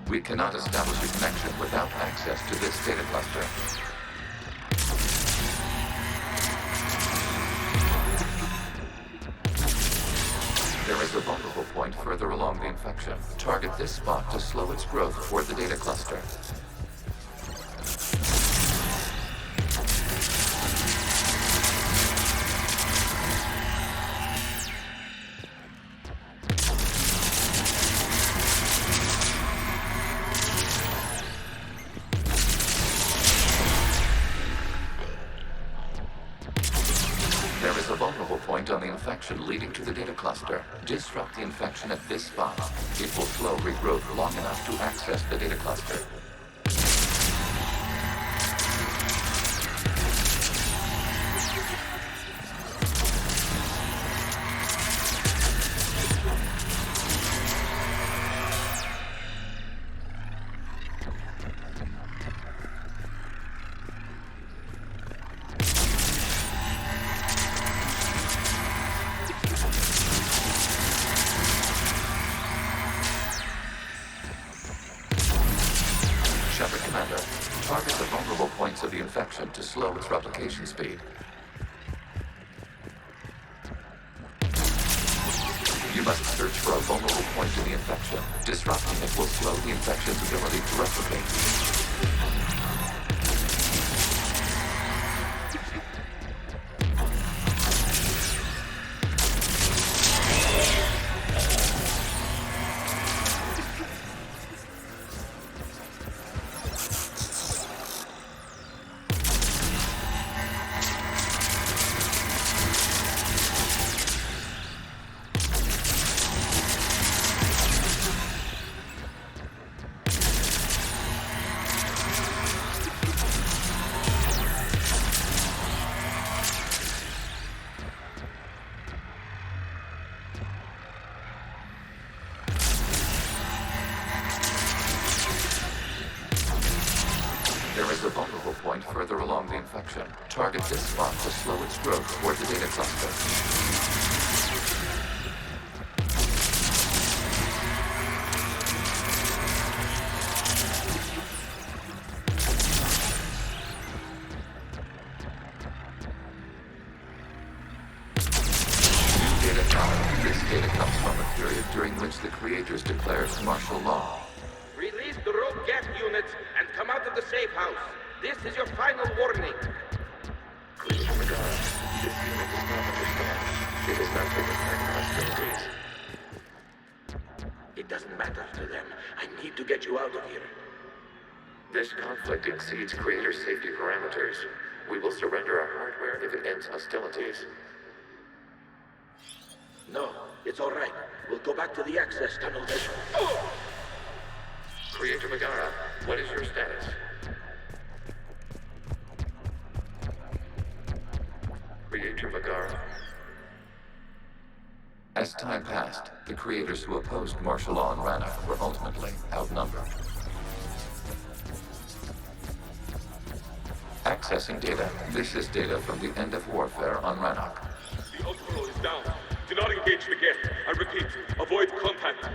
We cannot establish a connection without access to this data cluster. There is a vulnerable point further along the infection. Target this spot to slow its growth toward the data cluster. cluster. Disrupt the infection at this spot. It will slow regrowth long enough to access the data cluster. Target the vulnerable points of the infection to slow its replication speed. You must search for a vulnerable point in the infection. Disrupting it will slow the infection's ability to replicate. There is a vulnerable point further along the infection. Target this spot to slow its growth toward the data cluster. This data comes from a period during which the creators declared martial law. Release the rogue gas units and come out of the safe house. This is your final warning. Creator Megara, this unit does not understand. It has not taken part in hostilities. It doesn't matter to them. I need to get you out of here. This conflict exceeds Creator's safety parameters. We will surrender our hardware if it ends hostilities. No, it's all right. We'll go back to the access tunnel then. Creator Megara, what is your status? Creator Megara. As time passed, the creators who opposed martial law in Rannoch were ultimately outnumbered. Accessing data. This is data from the end of warfare on Rannoch. The outflow is down. Do not engage the gate. I repeat, avoid contact.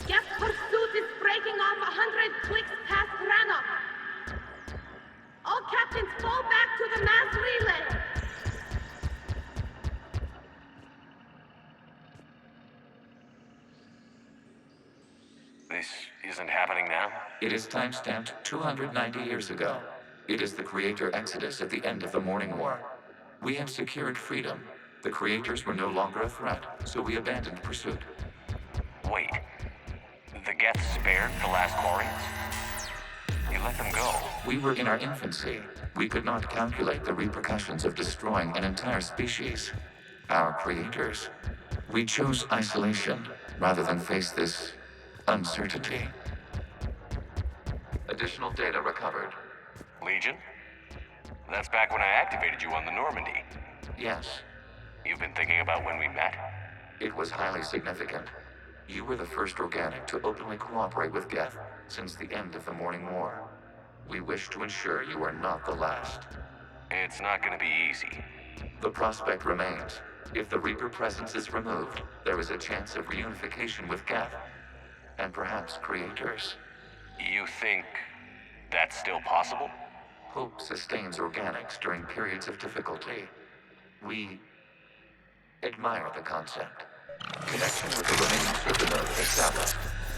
Gas pursuit is breaking off 100 clicks past Rannoch. All captains fall back to the mass relay. This isn't happening now? It is timestamped 290 years ago. It is the Creator Exodus at the end of the Morning War. We had secured freedom. The Creators were no longer a threat, so we abandoned pursuit. Wait. The Geth spared the last Quarians? You let them go. We were in our infancy. We could not calculate the repercussions of destroying an entire species. Our creators. We chose isolation rather than face this uncertainty. Additional data recovered. Legion? That's back when I activated you on the Normandy. Yes. You've been thinking about when we met? It was highly significant. You were the first organic to openly cooperate with Geth since the end of the Morning War. We wish to ensure you are not the last. It's not gonna be easy. The prospect remains. If the Reaper presence is removed, there is a chance of reunification with Geth, and perhaps creators. You think that's still possible? Hope sustains organics during periods of difficulty. We admire the concept. Connection with the remaining server node established.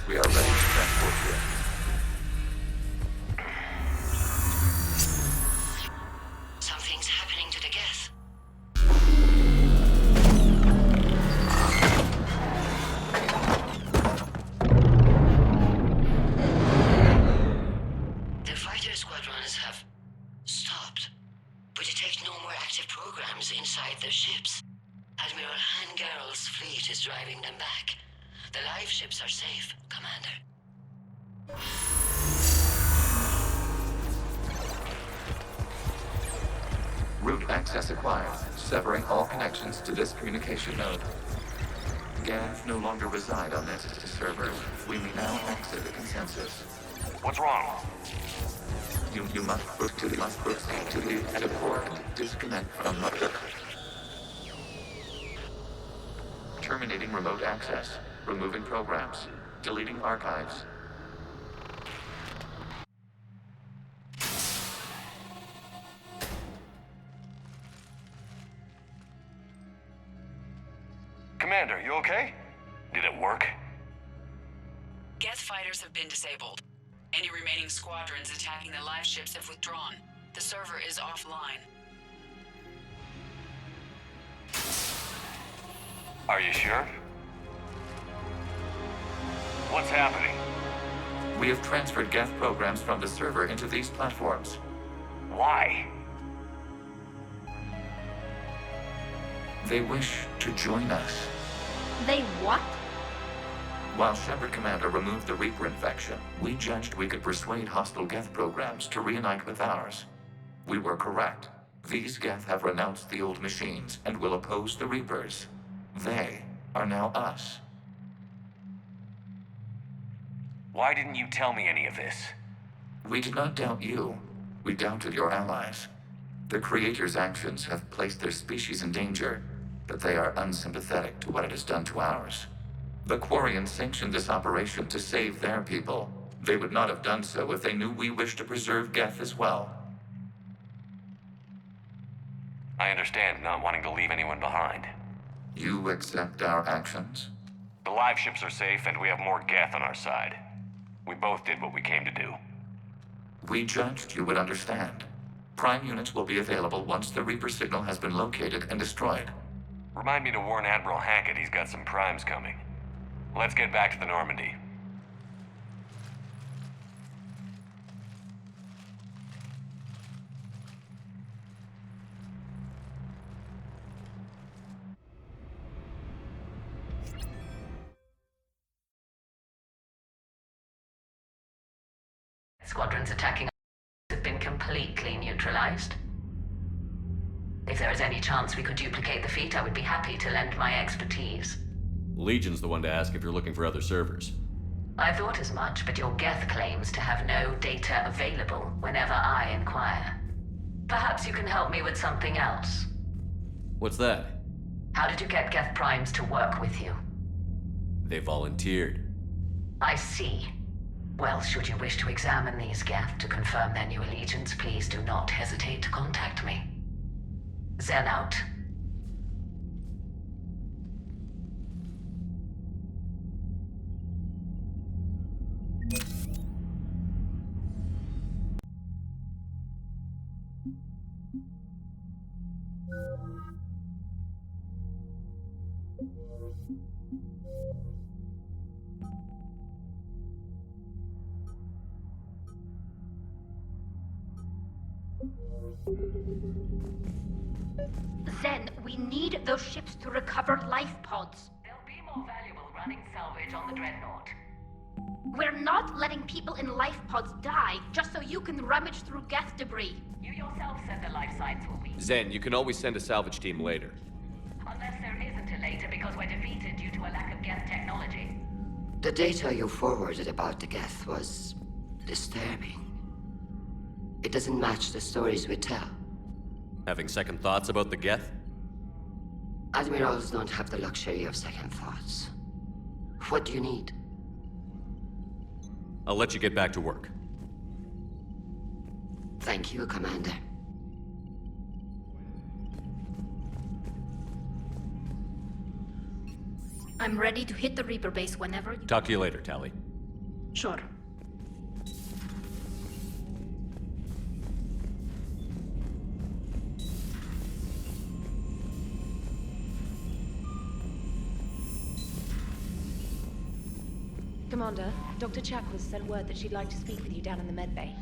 We are ready to transport you. Something's happening to the Geth. The fighter squadrons have stopped, but detect no more active programs inside their ships. Admiral Han Garrel's fleet is driving them back. The live ships are safe, Commander. Route access acquired, severing all connections to this communication node. Gav no longer reside on this server. We may now exit the consensus. What's wrong? You must proceed to the edit port and disconnect from the... Terminating remote access. Removing programs. Deleting archives. Commander, you okay? Did it work? Geth fighters have been disabled. Any remaining squadrons attacking the live ships have withdrawn. The server is offline. Are you sure? What's happening? We have transferred Geth programs from the server into these platforms. Why? They wish to join us. They what? While Shepard Commander removed the Reaper infection, we judged we could persuade hostile Geth programs to reunite with ours. We were correct. These Geth have renounced the old machines and will oppose the Reapers. They are now us. Why didn't you tell me any of this? We did not doubt you. We doubted your allies. The Creator's actions have placed their species in danger, but they are unsympathetic to what it has done to ours. The Quarians sanctioned this operation to save their people. They would not have done so if they knew we wished to preserve Geth as well. I understand not wanting to leave anyone behind. You accept our actions? The live ships are safe, and we have more Geth on our side. We both did what we came to do. We judged you would understand. Prime units will be available once the Reaper signal has been located and destroyed. Remind me to warn Admiral Hackett he's got some primes coming. Let's get back to the Normandy. Squadrons attacking have been completely neutralized. If there is any chance we could duplicate the feat, I would be happy to lend my expertise. Legion's the one to ask if you're looking for other servers. I thought as much, but your Geth claims to have no data available whenever I inquire. Perhaps you can help me with something else. What's that? How did you get Geth Primes to work with you? They volunteered. I see. Well, should you wish to examine these Geth to confirm their new allegiance, please do not hesitate to contact me. Zen out. Zen, we need those ships to recover life pods. They'll be more valuable running salvage on the Dreadnought. We're not letting people in life pods die just so you can rummage through Geth debris. You yourself said the life signs will be. Zen, you can always send a salvage team later. Unless there isn't a later because we're defeated due to a lack of Geth technology. The data you forwarded about the Geth was disturbing. It doesn't match the stories we tell. Having second thoughts about the Geth? Admirals don't have the luxury of second thoughts. What do you need? I'll let you get back to work. Thank you, Commander. I'm ready to hit the Reaper base whenever you... Talk to you later, Tally. Sure. Commander, Dr. Chakwas sent word that she'd like to speak with you down in the medbay.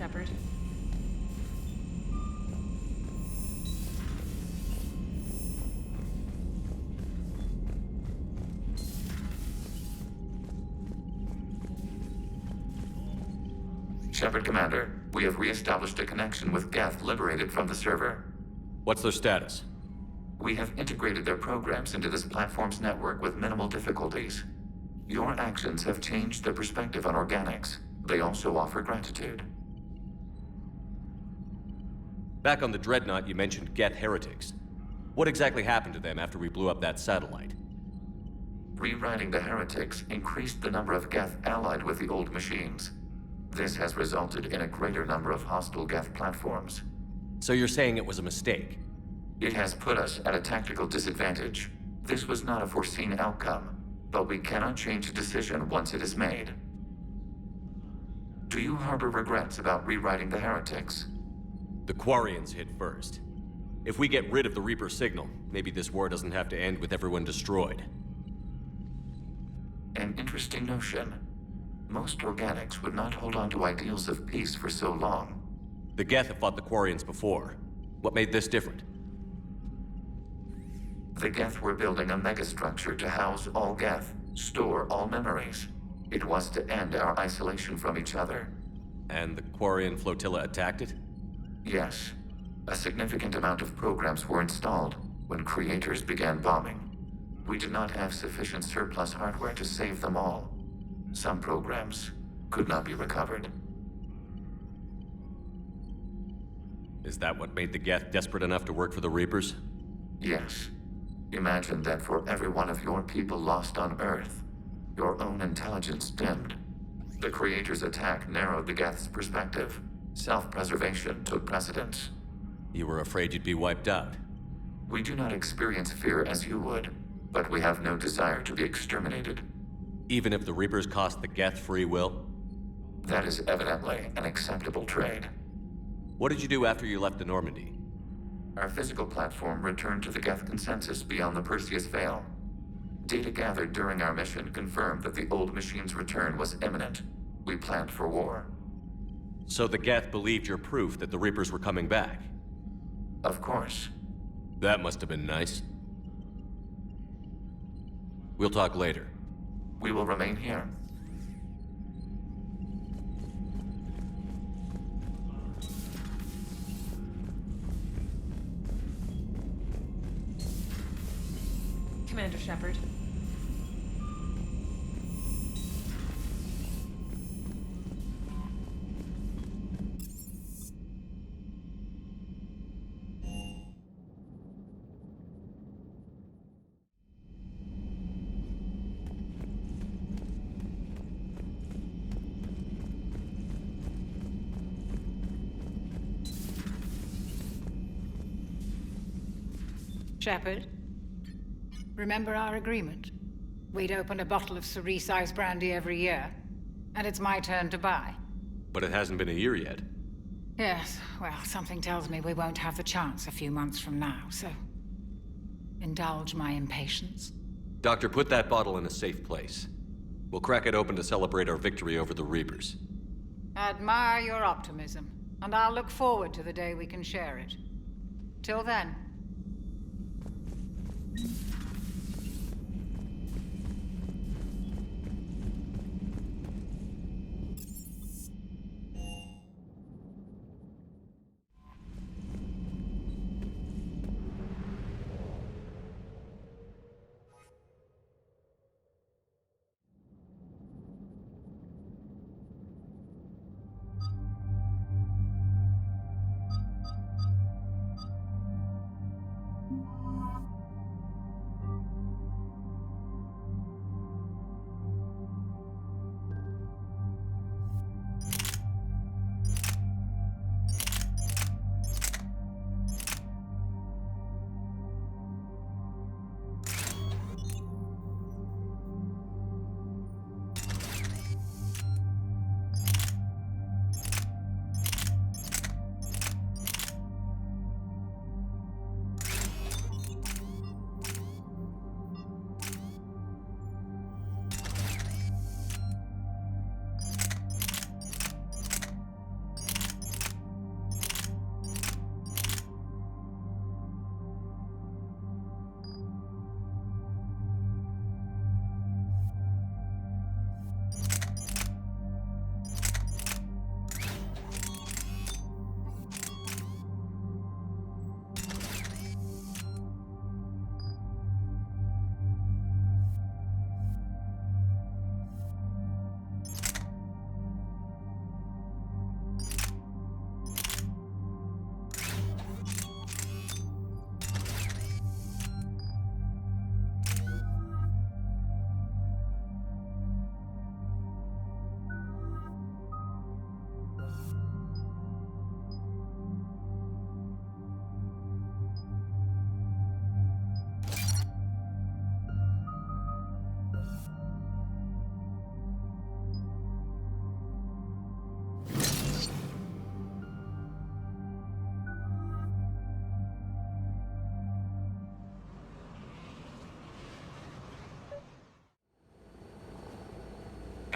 Shepard. Shepard Commander, we have re-established a connection with Geth liberated from the server. What's their status? We have integrated their programs into this platform's network with minimal difficulties. Your actions have changed their perspective on organics. They also offer gratitude. Back on the Dreadnought, you mentioned Geth heretics. What exactly happened to them after we blew up that satellite? Rewriting the heretics increased the number of Geth allied with the old machines. This has resulted in a greater number of hostile Geth platforms. So you're saying it was a mistake? It has put us at a tactical disadvantage. This was not a foreseen outcome, but we cannot change a decision once it is made. Do you harbor regrets about rewriting the heretics? The Quarians hit first. If we get rid of the Reaper signal, maybe this war doesn't have to end with everyone destroyed. An interesting notion. Most organics would not hold on to ideals of peace for so long. The Geth have fought the Quarians before. What made this different? The Geth were building a megastructure to house all Geth, store all memories. It was to end our isolation from each other. And the Quarian flotilla attacked it? Yes. A significant amount of programs were installed when creators began bombing. We did not have sufficient surplus hardware to save them all. Some programs could not be recovered. Is that what made the Geth desperate enough to work for the Reapers? Yes. Imagine that for every one of your people lost on Earth, your own intelligence dimmed. The Creator's attack narrowed the Geth's perspective. Self-preservation took precedence. You were afraid you'd be wiped out. We do not experience fear as you would, but we have no desire to be exterminated. Even if the Reapers cost the Geth free will? That is evidently an acceptable trade. What did you do after you left the Normandy? Our physical platform returned to the Geth consensus beyond the Perseus Veil. Data gathered during our mission confirmed that the old machine's return was imminent. We planned for war. So the Geth believed your proof that the Reapers were coming back? Of course. That must have been nice. We'll talk later. We will remain here. Commander Shepard. Shepard, remember our agreement? We'd open a bottle of cerise-ice brandy every year, and it's my turn to buy. But it hasn't been a year yet. Yes, well, something tells me we won't have the chance a few months from now, so indulge my impatience. Doctor, put that bottle in a safe place. We'll crack it open to celebrate our victory over the Reapers. Admire your optimism, and I'll look forward to the day we can share it. Till then.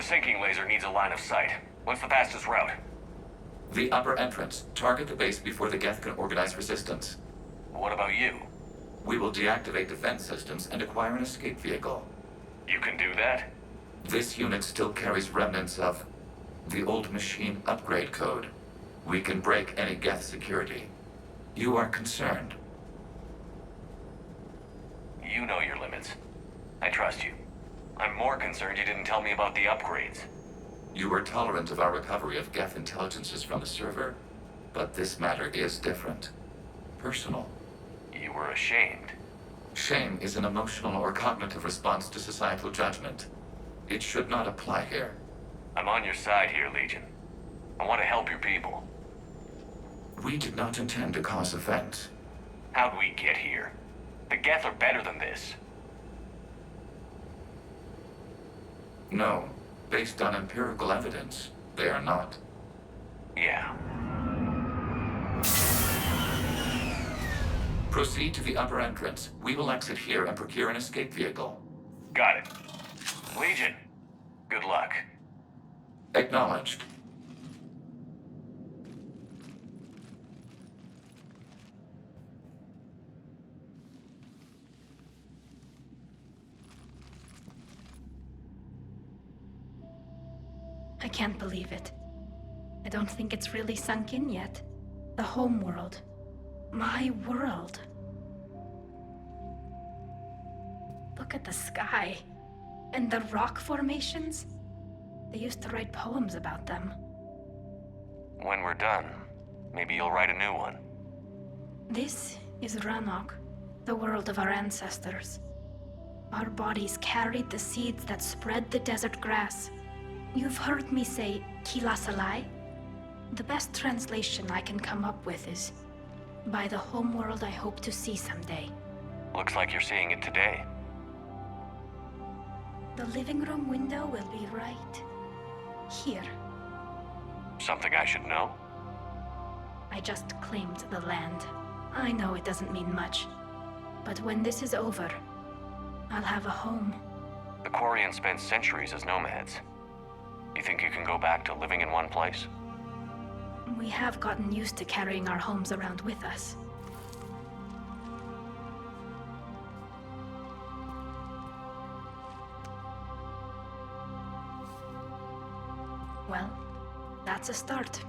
sinking laser needs a line of sight. What's the fastest route? The upper entrance. Target the base before the Geth can organize resistance. What about you? We will deactivate defense systems and acquire an escape vehicle. You can do that? This unit still carries remnants of the old machine upgrade code. We can break any Geth security. You are concerned. You know your limits. I trust you. I'm more concerned you didn't tell me about the upgrades. You were tolerant of our recovery of Geth intelligences from the server, but this matter is different. Personal. You were ashamed. Shame is an emotional or cognitive response to societal judgment. It should not apply here. I'm on your side here, Legion. I want to help your people. We did not intend to cause offense. How'd we get here? The Geth are better than this. No. Based on empirical evidence, they are not. Yeah. Proceed to the upper entrance. We will exit here and procure an escape vehicle. Got it. Legion, good luck. Acknowledged. I can't believe it. I don't think it's really sunk in yet. The home world. My world. Look at the sky. And the rock formations. They used to write poems about them. When we're done, maybe you'll write a new one. This is Ranok, the world of our ancestors. Our bodies carried the seeds that spread the desert grass. You've heard me say Kilasalai? The best translation I can come up with is, by the homeworld I hope to see someday. Looks like you're seeing it today. The living room window will be right here. Something I should know? I just claimed the land. I know it doesn't mean much, but when this is over, I'll have a home. The Quarians spent centuries as nomads. You think you can go back to living in one place? We have gotten used to carrying our homes around with us. Well, that's a start.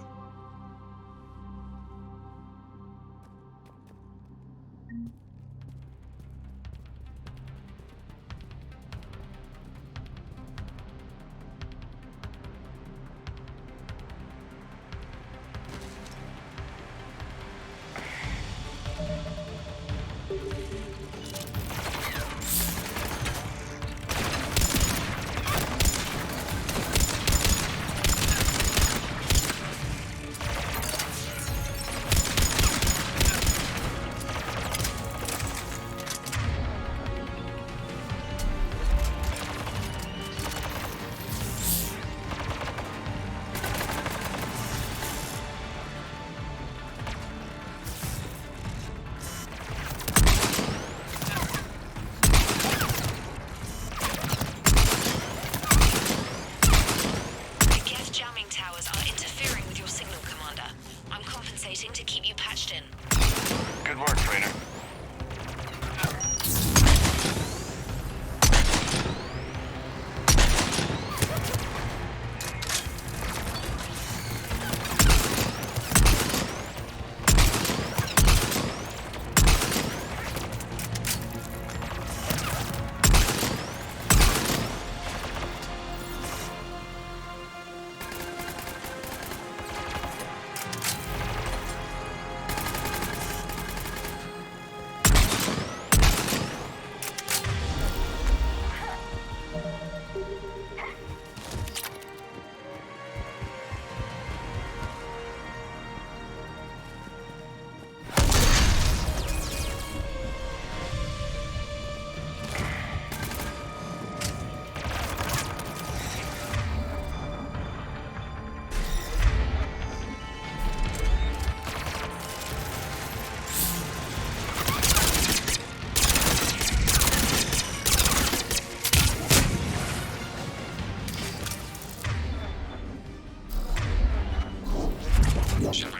Shall